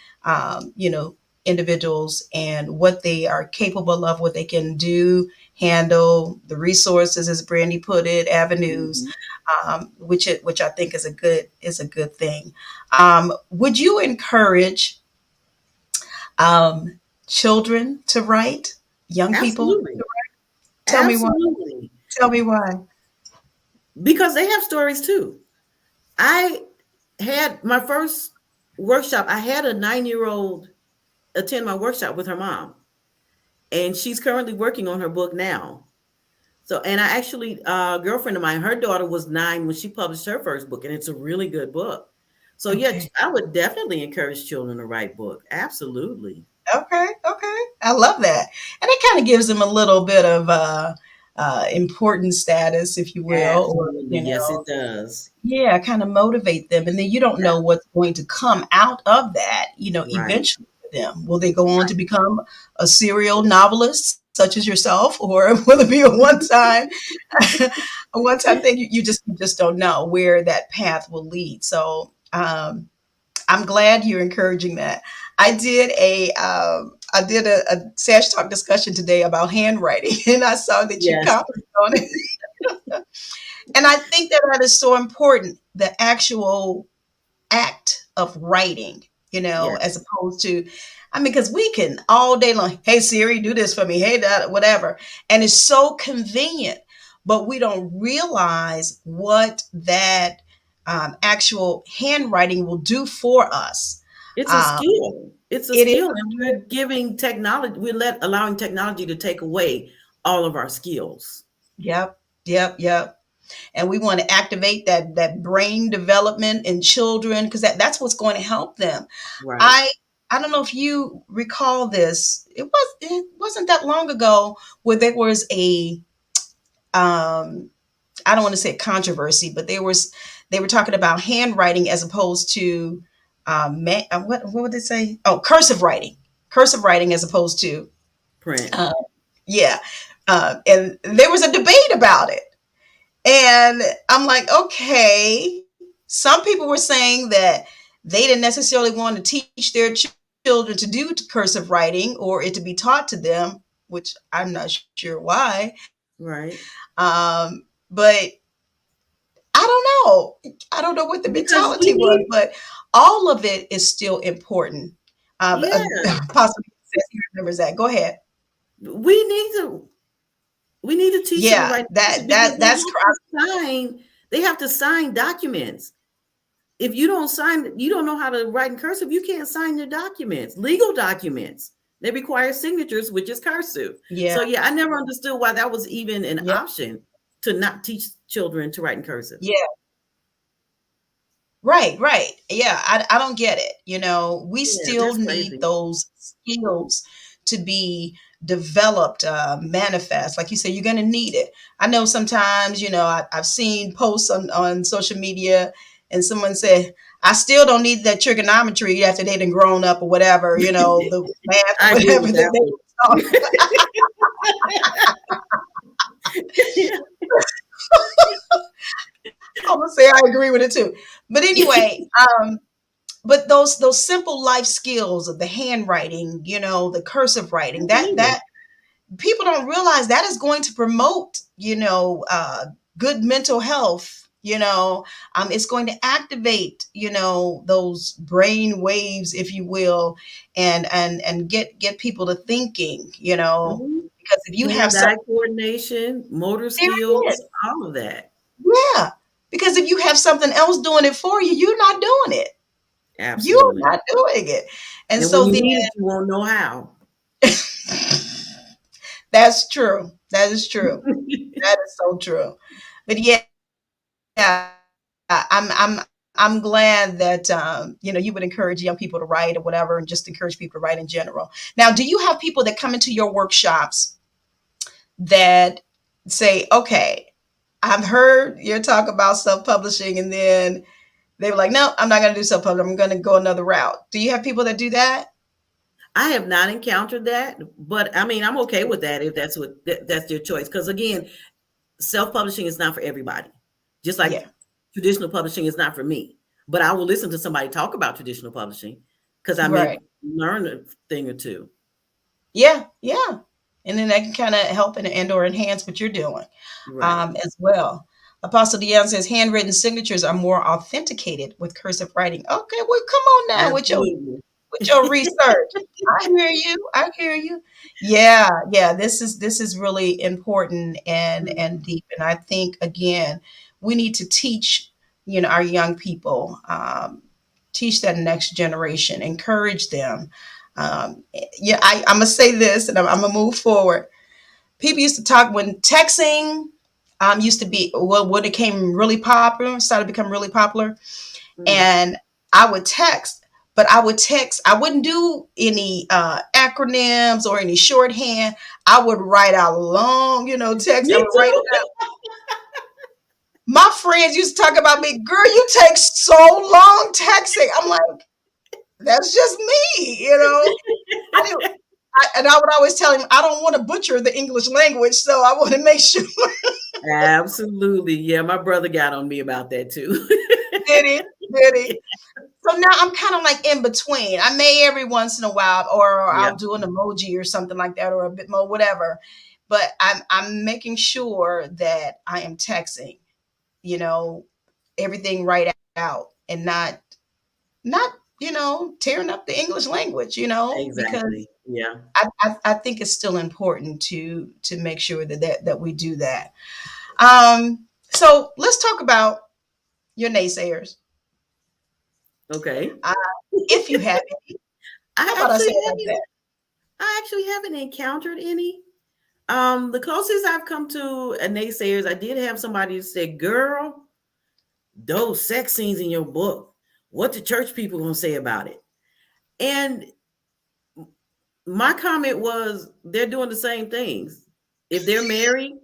individuals and what they are capable of, what they can do, handle, the resources, as Brandy put it, avenues, Mhm. which I think is a good thing. Would you encourage children to write, young people? Absolutely. Tell me why. Absolutely. Tell me why. Because they have stories too. I had my first workshop. I had a 9-year-old attend my workshop with her mom, and she's currently working on her book now. So, and I actually, a girlfriend of mine, her daughter was 9 when she published her first book, and it's a really good book. So, yeah, Okay. I would definitely encourage children to write book. Absolutely. Okay. Okay. I love that. And it kind of gives them a little bit of important status, if you will, or, Absolutely. Yes, it does. yeah, kind of motivate them. And then you don't know what's going to come out of that, Right. eventually for them. Will they go on to become a serial novelist such as yourself, or will it be a one time thing? You just don't know where that path will lead. So I'm glad you're encouraging that. I did a Sash Talk discussion today about handwriting, and I saw that you Yes. commented on it. And I think that is so important, the actual act of writing, as Yes. opposed to, I mean, because we can all day long, hey Siri, do this for me, hey that, whatever. And it's so convenient, but we don't realize what that actual handwriting will do for us. It's a Um, skill. It's a it is, skill, and we're giving technology, allowing technology to take away all of our skills. yep, yep, yep. And we want to activate that brain development in children, because that's what's going to help them. Right. I don't know if you recall this. It wasn't that long ago where there was a I don't want to say controversy, but they were talking about handwriting as opposed to what would they say? Oh, cursive writing as opposed to Print. uh, yeah. And there was a debate about it. And I'm like, okay. Some people were saying that they didn't necessarily want to teach their children to do cursive writing or it to be taught to them, which I'm not sure why. Right. But I don't know. I don't know what the Because we mentality was, need, but all of it is still important. yeah, Possibly says he remembers that. Go ahead. we need to teach them to Yeah, write that because that that's cr- they have to sign documents. If you don't sign, you don't know how to write in cursive, you can't sign your documents, legal documents. They require signatures, which is cursive. yeah, So yeah, I never understood why that was even an yeah, option to not teach children to write in cursive. yeah. Right, right. Yeah, I don't get it. We Yeah, still that's need crazy. those skills to be developed, manifest. Like you said, you're going to need it. I know sometimes, I've seen posts on social media and someone said, I still don't need that trigonometry after they done grown up or whatever, the math or I agree whatever with that that they one. were taught. I'm going to say I agree with it too. But anyway, but those simple life skills of the handwriting, the cursive writing, Absolutely. that people don't realize that is going to promote, good mental health. It's going to activate, those brain waves, if you will, and get people to thinking, Mhm. because if you have some, Hand-eye coordination, motor there it skills, is. all of that. Yeah, because if you have something else doing it for you, you're not doing it. You're Absolutely. not doing it. And And when so you then need it, you won't know how. that's true. That is true. That is so true. But yeah, I'm glad that you would encourage young people to write or whatever, and just encourage people to write in general. Now, do you have people that come into your workshops that say, "Okay, I've heard your talk about self-publishing," and then they were like, "No, I'm not going to do self-publishing. I'm going to go another route." Do you have people that do that? I have not encountered that, but I mean, I'm okay with that if that's their choice. Because again, self-publishing is not for everybody. Just like Yeah. traditional publishing is not for me. But I will listen to somebody talk about traditional publishing because I make Right. learn a thing or two. Yeah, yeah. And then that can kind of help and or enhance what you're doing Right. as well. Apostle Dion says handwritten signatures are more authenticated with cursive writing. Okay, well, come on now Absolutely. with your research. I hear you. I hear you. Yeah, yeah. This is really important and deep. And I think again, we need to teach, our young people, teach that next generation, encourage them. Yeah, I'm gonna say this, and I'm gonna move forward. People used to talk when texting used to be when it came really popular, started to become really popular, Mm. and I would text, but I wouldn't do any acronyms or any shorthand. I would write out long, text. I Me would write too. it out. My friends used to talk about me, girl, you take so long texting. I'm like, that's just me. I didn't, and I would always tell him, I don't want to butcher the English language, so I want to make sure. Absolutely. Yeah, my brother got on me about that too. Did he? Did he? So now I'm kind of like in between. I may every once in a while, or Yeah, I'll do an emoji or something like that, or a bit more, whatever. But I'm making sure that I am texting, you know, everything right out and not tearing up the English language, because exactly. Yeah. I think it's still important to make sure that we do that. So let's talk about your naysayers. Okay. Uh, if you have any, how I about I say actually it like haven't that? I actually haven't encountered any. The closest I've come to a naysayers, I did have somebody who said, "Girl, those sex scenes in your book, what the church people gonna say about it?" And my comment was, they're doing the same things. If they're married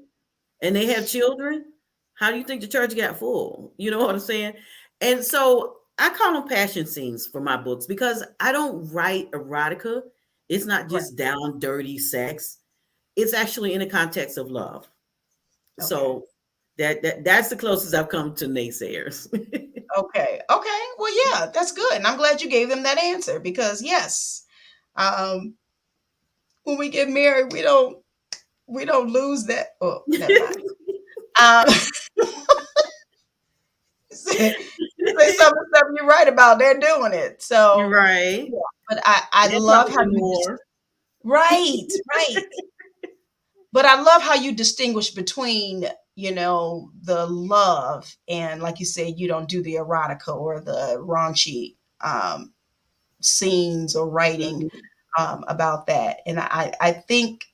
and they have children, how do you think the church got full? You know what I'm saying? And so I call them passion scenes for my books because I don't write erotica. It's not Right. just down dirty sex. It's actually in the context of love. Okay. So that's the closest I've come to naysayers. Okay. Okay. Well, yeah, that's good. And I'm glad you gave them that answer because yes, um, when we get married, we don't lose that. Oh, never mind. Um, say some of the stuff you're right about. They're doing it. You're So, right. yeah. But I They're love how probably you more. right, right. But I love how you distinguish between, the love and, like you said, you don't do the erotica or the raunchy scenes or writing Mhm. about that. And I think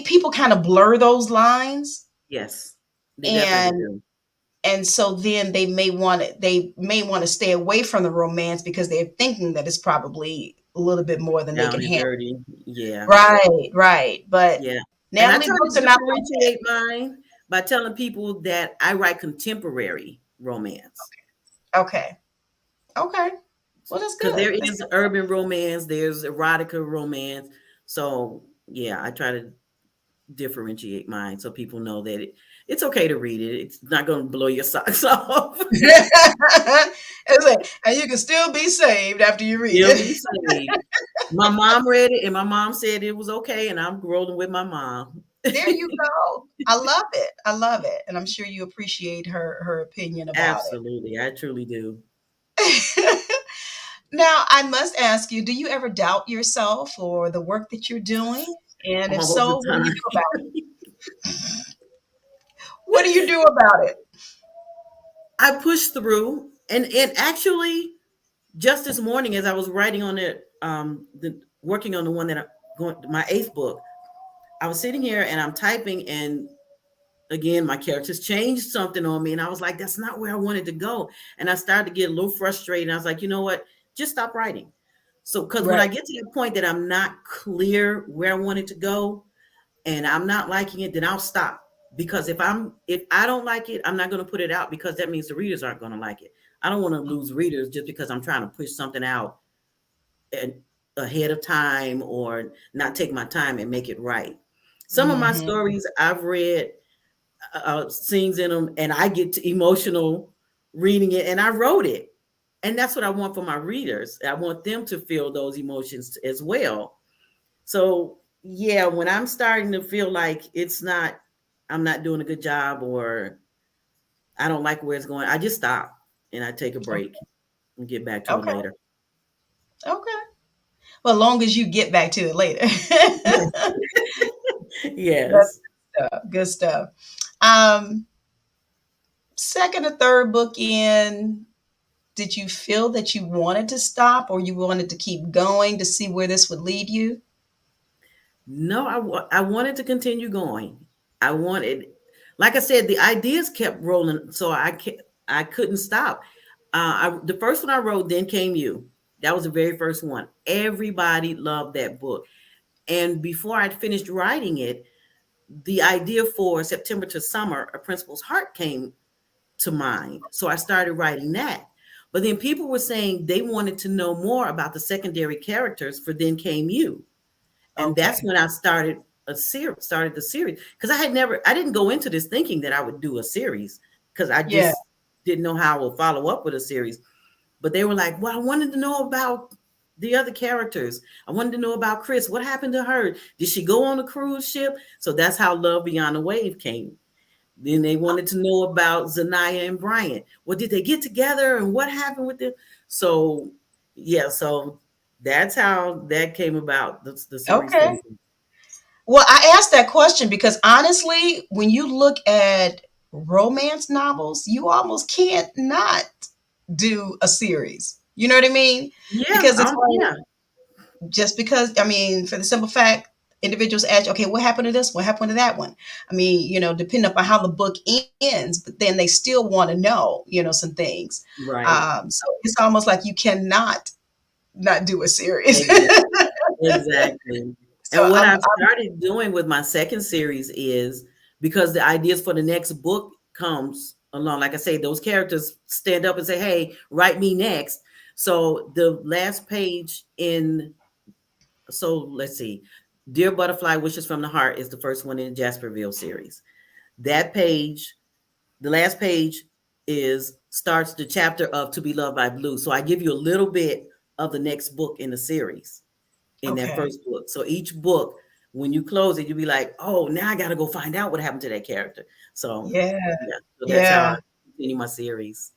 people kind of blur those lines, Yes, they definitely and do. so then they may want to stay away from the romance because they're thinking that it's probably a little bit more than they Down can and handle. dirty. Yeah. Right, right. But Yeah. And I Natalie try books to are not like that. differentiate mine by telling people that I write contemporary romance. Okay. Okay. Well, that's Because there good. That's is urban romance, there's erotica romance. So yeah, I try to differentiate mine so people know that it's okay to read it. It's not going to blow your socks off. It's like, and you can still be saved after you read You'll be it. saved. My mom read it, and my mom said it was okay, and I'm rolling with my mom. There you go. I love it. I love it. And I'm sure you appreciate her opinion about Absolutely, I truly do. it. Now, I must ask you, do you ever doubt yourself or the work that you're doing? And if All the so, what do you time. do about it? What do you do about it? I pushed through, and actually, just this morning, as I was writing on it, working on the one that I'm going, my eighth book, I was sitting here and I'm typing, and again, my characters changed something on me, and I was like, "That's not where I wanted to go." And I started to get a little frustrated. And I was like, "You know what? Just stop writing." So, because when Right. I get to the point that I'm not clear where I want it to go, and I'm not liking it, then I'll stop. Because if I don't like it, I'm not going to put it out because that means the readers aren't going to like it. I don't want to lose readers just because I'm trying to push something out and ahead of time or not take my time and make it right. Some of my Hmm. stories I've read scenes in them, and I get emotional reading it, and I wrote it. And that's what I want for my readers. I want them to feel those emotions as well. So yeah, when I'm starting to feel like I'm not doing a good job, or I don't like where it's going, I just stop and I take a break and get back to it Okay. later. Okay. Well, as long as you get back to it later. Yes. That's Yes. good stuff. Um, Second or third book in, did you feel that you wanted to stop or you wanted to keep going to see where this would lead you? No, I wanted to continue going. I wanted, like I said, the ideas kept rolling, so I couldn't stop. The first one I wrote, Then Came You. That was the very first one. Everybody loved that book. And before I'd finished writing it, the idea for September to Summer, A Principal's Heart, came to mind. So I started writing that. But then people were saying they wanted to know more about the secondary characters for Then Came You. And that's Okay. when I started the series. Because I didn't go into this thinking that I would do a series, because I Yeah. just didn't know how I would follow up with a series. But they were like, well, I wanted to know about the other characters. I wanted to know about Chris. What happened to her? Did she go on a cruise ship? So that's how Love Beyond the Wave came. Then they wanted to know about Zanaya and Bryant. Well, did they get together and what happened with them? So, yeah, so that's how that came about. The series Okay. came. Well, I asked that question because honestly, when you look at romance novels, you almost can't not do a series. You know what I mean? Yeah. Because it's Oh, like, yeah. just because, I mean, for the simple fact, individuals ask, okay, what happened to this? What happened to that one? I mean, depending upon how the book ends, but then they still want to know, some things. Right. So it's almost like you cannot not do a series. Exactly. Exactly. So And what I'm I've started doing with my second series is, because the ideas for the next book comes along. Like I say, those characters stand up and say, hey, write me next. So the last page so let's see, Dear Butterfly, Wishes from the Heart is the first one in the Jasperville series. That page, the last page, is starts the chapter of To Be Loved by Blue. So I give you a little bit of the next book in the series in that okay. first book. So each book, when you close it, you'll be like, oh, now I got to go find out what happened to that character. So Yeah. yeah, so that's how I Yeah. continue my series.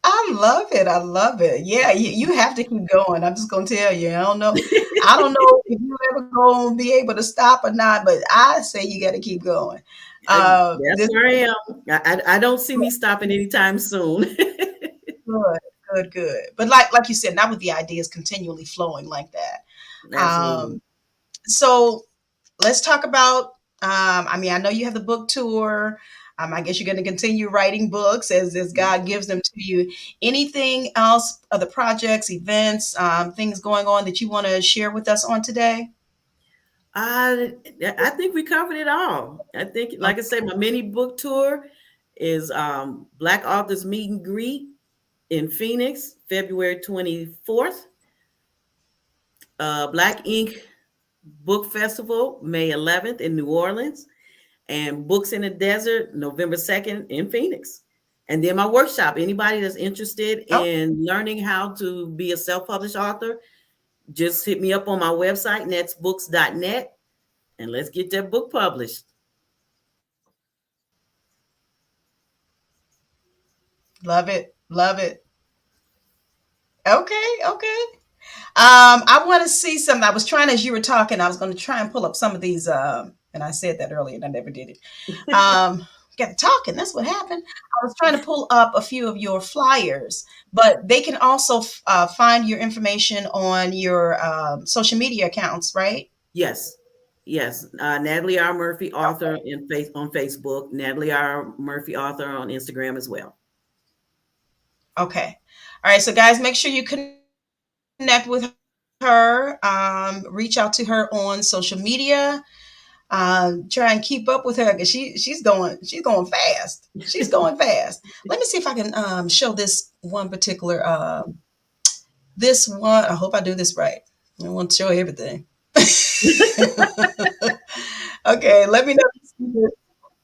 I love it. I love it. Yeah, you have to keep going. I'm just gonna tell you. I don't know if you ever gonna be able to stop or not, but I say you got to keep going. That's This where I am. I don't see me stopping anytime soon. good, good, good. But like you said, not with the ideas continually flowing like that. Absolutely. So let's talk about. I mean, I know you have the book tour. I guess you're going to continue writing books as God gives them to you. Anything else, other projects, events, things going on that you want to share with us on today? I think we covered it all. I think, like I said, my mini book tour is Black Authors Meet and Greet in Phoenix, February 24th. Black Ink Book Festival, May 11th in New Orleans, and Books in the Desert, November 2nd in Phoenix. And then my workshop. Anybody that's interested Oh, in learning how to be a self-published author, just hit me up on my website, netsbooks.net, and let's get that book published. love it, love it. Okay, okay. I want to see something. I was trying, as you were talking, I was going to try and pull up some of these, and I said that earlier and I never did it. Got to talking. That's what happened. I was trying to pull up a few of your flyers, but they can also find your information on your social media accounts, right? Yes. Yes. Natalie R. Murphy, author on Facebook, Natalie R. Murphy, author on Instagram as well. Okay. All right. So, guys, make sure you connect with her, reach out to her on social media. Try and keep up with her because she's going fast. She's going fast. Let me see if I can show this one particular this one. I hope I do this right. I want to show everything. Okay, let me know if you see this.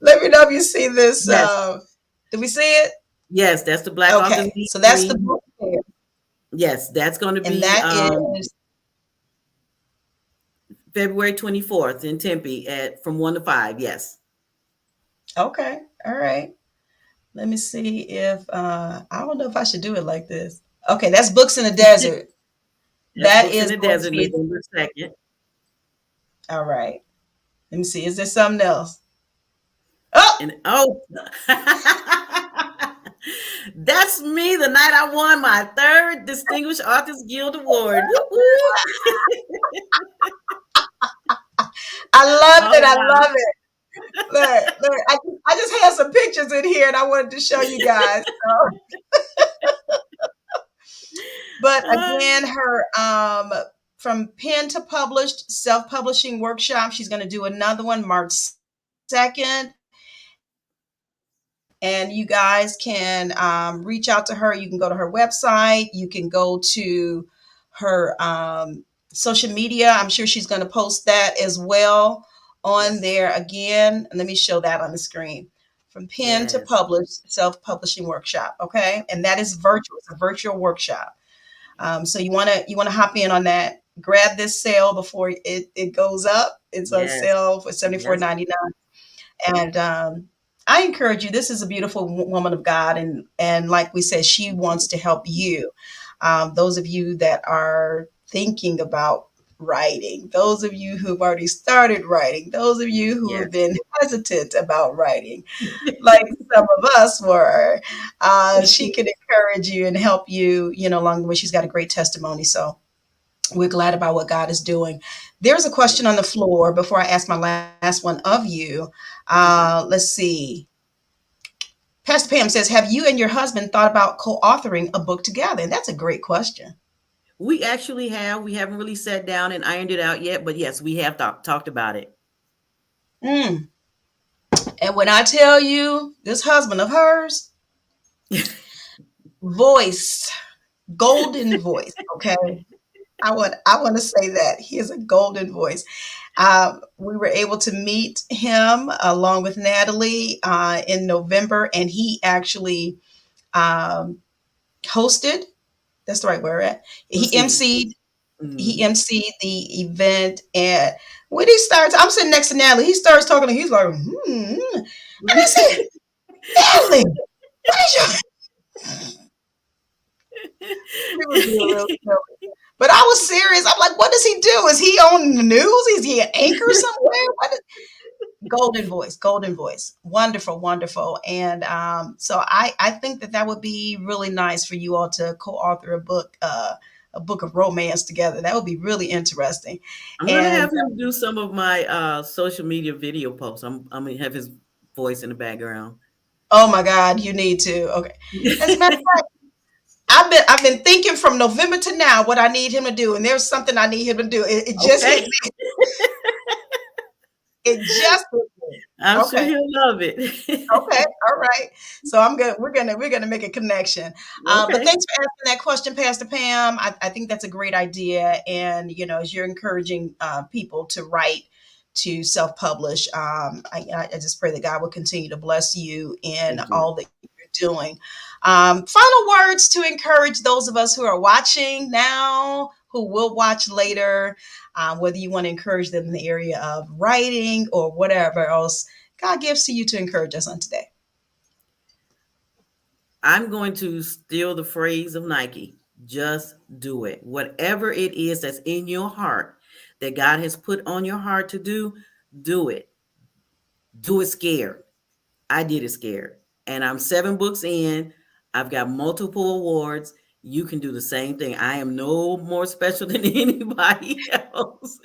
Let me know if you see this. Yes. Do we see it? Yes, that's the Black Authors Okay, Meet so and that's the Greet. book there. Yes, that's going to And be that is February 24th in Tempe at from 1 to 5. Yes. okay. All right. Let me see if I don't know if I should do it like this. Okay, that's Books in the Desert. That's That Books in is the going to Desert, be November 2nd. all right. Let me see. Is there something else? Oh, And oh, that's me the night I won my third Distinguished Authors Guild Award. Woo woo. I love Oh it. I wow. love it. Look, I just had some pictures in here and I wanted to show you guys. So, but again, her from pen to published self-publishing workshop, she's going to do another one March 2nd. And you guys can reach out to her. You can go to her website. You can go to her social media. I'm sure she's going to post that as well on Yes. there again. Let me show that on the screen. From pen to Yes. published self-publishing workshop. Okay. And that is virtual. It's a virtual workshop. So you want to hop in on that. Grab this sale before it goes up. It's on Yes. sale for Yes. $74.99. And I encourage you. This is a beautiful woman of God, and like we said, she wants to help you. Those of you that are thinking about writing, those of you who've already started writing, those of you who have Yes. been hesitant about writing, like some of us were, she can encourage you and help you. Along the way. She's got a great testimony, so we're glad about what God is doing. There's a question on the floor before I ask my last one of you. Let's see. Pastor Pam says, have you and your husband thought about co-authoring a book together? And that's a great question. We actually have. We haven't really sat down and ironed it out yet, but yes, we have talked about it. Mm. And when I tell you this husband of hers, voice, golden voice, okay? I want to say that he is a golden voice. We were able to meet him along with Natalie in November, and he actually um, hosted. That's the right word. Right? He Proceed. emceed. He Mhm. emceed the event, and when he starts, I'm sitting next to Natalie. He starts talking, and he's like, and I said, Natalie, what is your? He was being real silly. But I was serious. I'm like, what does he do? Is he on the news? Is he an anchor somewhere? Golden voice, golden voice. Wonderful, wonderful. And so I think that would be really nice for you all to co-author a book of romance together. That would be really interesting. I'm gonna And have him do some of my social media video posts. I'm gonna have his voice in the background. oh my God, you need to. Okay. As a matter of fact, I've been thinking from November to now what I need him to do, and there's something I need him to do. It just hit Okay. me. It just hit me. I'm sure Okay. he'll love it. Okay, all right. So I'm good. We're gonna make a connection. But Okay. thanks for asking that question, Pastor Pam. I think that's a great idea, and as you're encouraging people to write, to self-publish, I just pray that God will continue to bless you in Thank you. all that you're doing. Final words to encourage those of us who are watching now, who will watch later, whether you want to encourage them in the area of writing or whatever else God gives to you to encourage us on today. I'm going to steal the phrase of Nike. Just do it. Whatever it is that's in your heart that God has put on your heart to do it. Do it scared. I did it scared. And I'm 7 books in. I've got multiple awards. You can do the same thing. I am no more special than anybody else.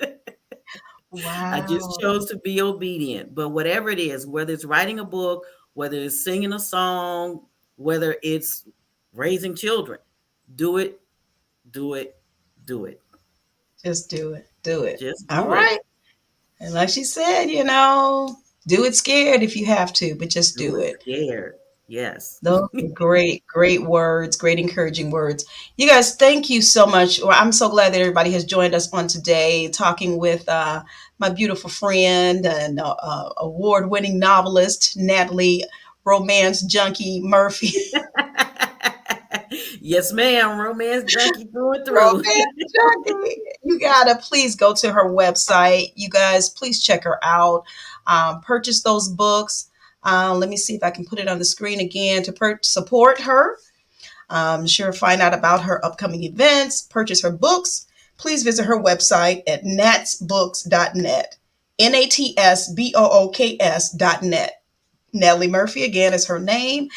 I just Wow. chose to be obedient. But whatever it is, whether it's writing a book, whether it's singing a song, whether it's raising children, do it, do it, do it. Just do it. Do it. Just All do it. right. And like she said, do it scared if you have to, but just Do do it it. scared. Yes. Those are great, great words, great encouraging words. You guys, thank you so much. Well, I'm so glad that everybody has joined us on today, talking with my beautiful friend and award-winning novelist, Natalie Romance Junkie Murphy. Yes, ma'am. Romance junkie through and through. Romance junkie. You gotta please go to her website. You guys, please check her out. Purchase those books. Let me see if I can put it on the screen again to support her. Sure, find out about her upcoming events, purchase her books. Please visit her website at natsbooks.net. natsbooks.net. Natalie Murphy, again, is her name,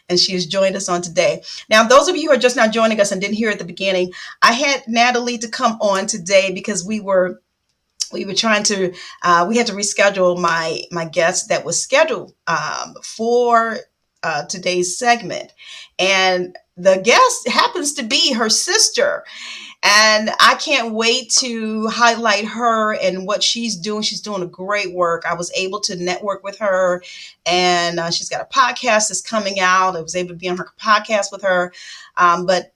and she has joined us on today. Now, those of you who are just now joining us and didn't hear at the beginning, I had Natalie to come on today because we were trying to we had to reschedule my guest that was scheduled for today's segment, and the guest happens to be her sister. And I can't wait to highlight her and what she's doing. She's doing a great work. I was able to network with her, and she's got a podcast that's coming out. I was able to be on her podcast with her. But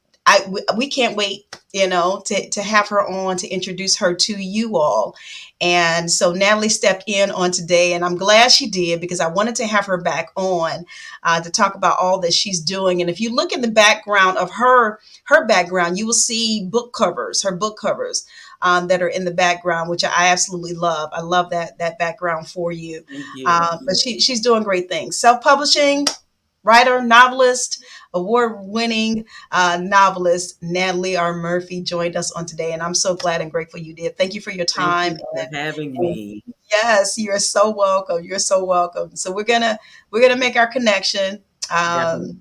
we can't wait, to have her on to introduce her to you all. And so Natalie stepped in on today, and I'm glad she did because I wanted to have her back on to talk about all that she's doing. And if you look in the background of her background, you will see her book covers that are in the background, which I absolutely love. I love that background for you. Thank you. But she's doing great things. Self-publishing, writer, novelist, award-winning novelist Natalie R. Murphy joined us on today, and I'm so glad and grateful you did. Thank you for your time. Thank you for having me. Yes, you're so welcome. You're so welcome. So we're gonna make our connection. Definitely.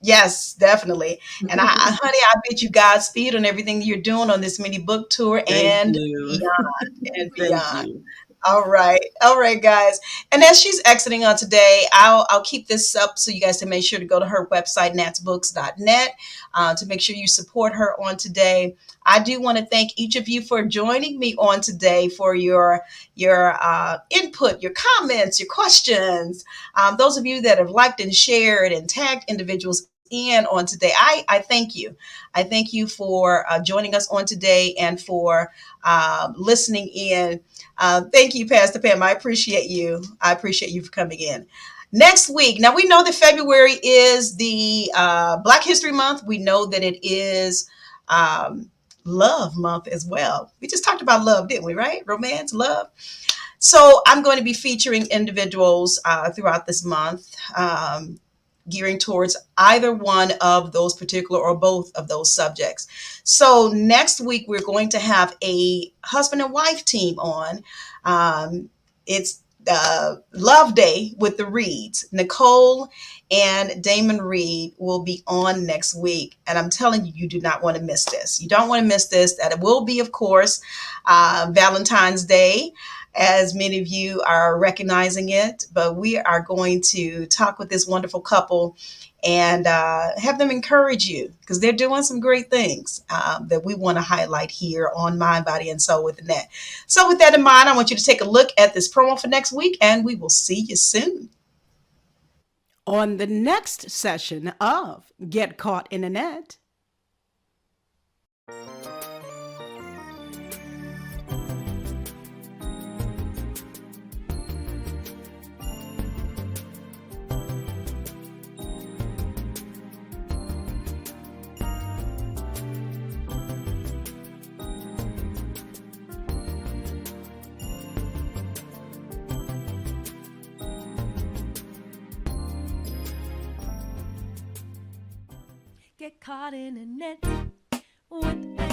Yes, definitely. And honey, I bid you Godspeed on everything you're doing on this mini book tour and beyond. Thank you. All right, guys. And as she's exiting on today, I'll keep this up so you guys can make sure to go to her website, natsbooks.net, to make sure you support her on today. I do want to thank each of you for joining me on today, for your input, your comments, your questions. Those of you that have liked and shared and tagged individuals in on today, I thank you. I thank you for joining us on today and for listening in. Thank you, Pastor Pam. I appreciate you. I appreciate you for coming in. Next week, now we know that February is the Black History Month. We know that it is Love Month as well. We just talked about love, didn't we, right? Romance, love. So I'm going to be featuring individuals throughout this month, gearing towards either one of those particular or both of those subjects. So next week, we're going to have a husband and wife team on. It's Love Day with the Reeds. Nicole and Damon Reed will be on next week. And I'm telling you, you do not want to miss this. You don't want to miss this. That it will be, of course, Valentine's Day, as many of you are recognizing it. But we are going to talk with this wonderful couple and have them encourage you because they're doing some great things that we want to highlight here on Mind, Body, and Soul with Annette. So with that in mind, I want you to take a look at this promo for next week, and we will see you soon. On the next session of Get Caught in a Net. Get caught in a net with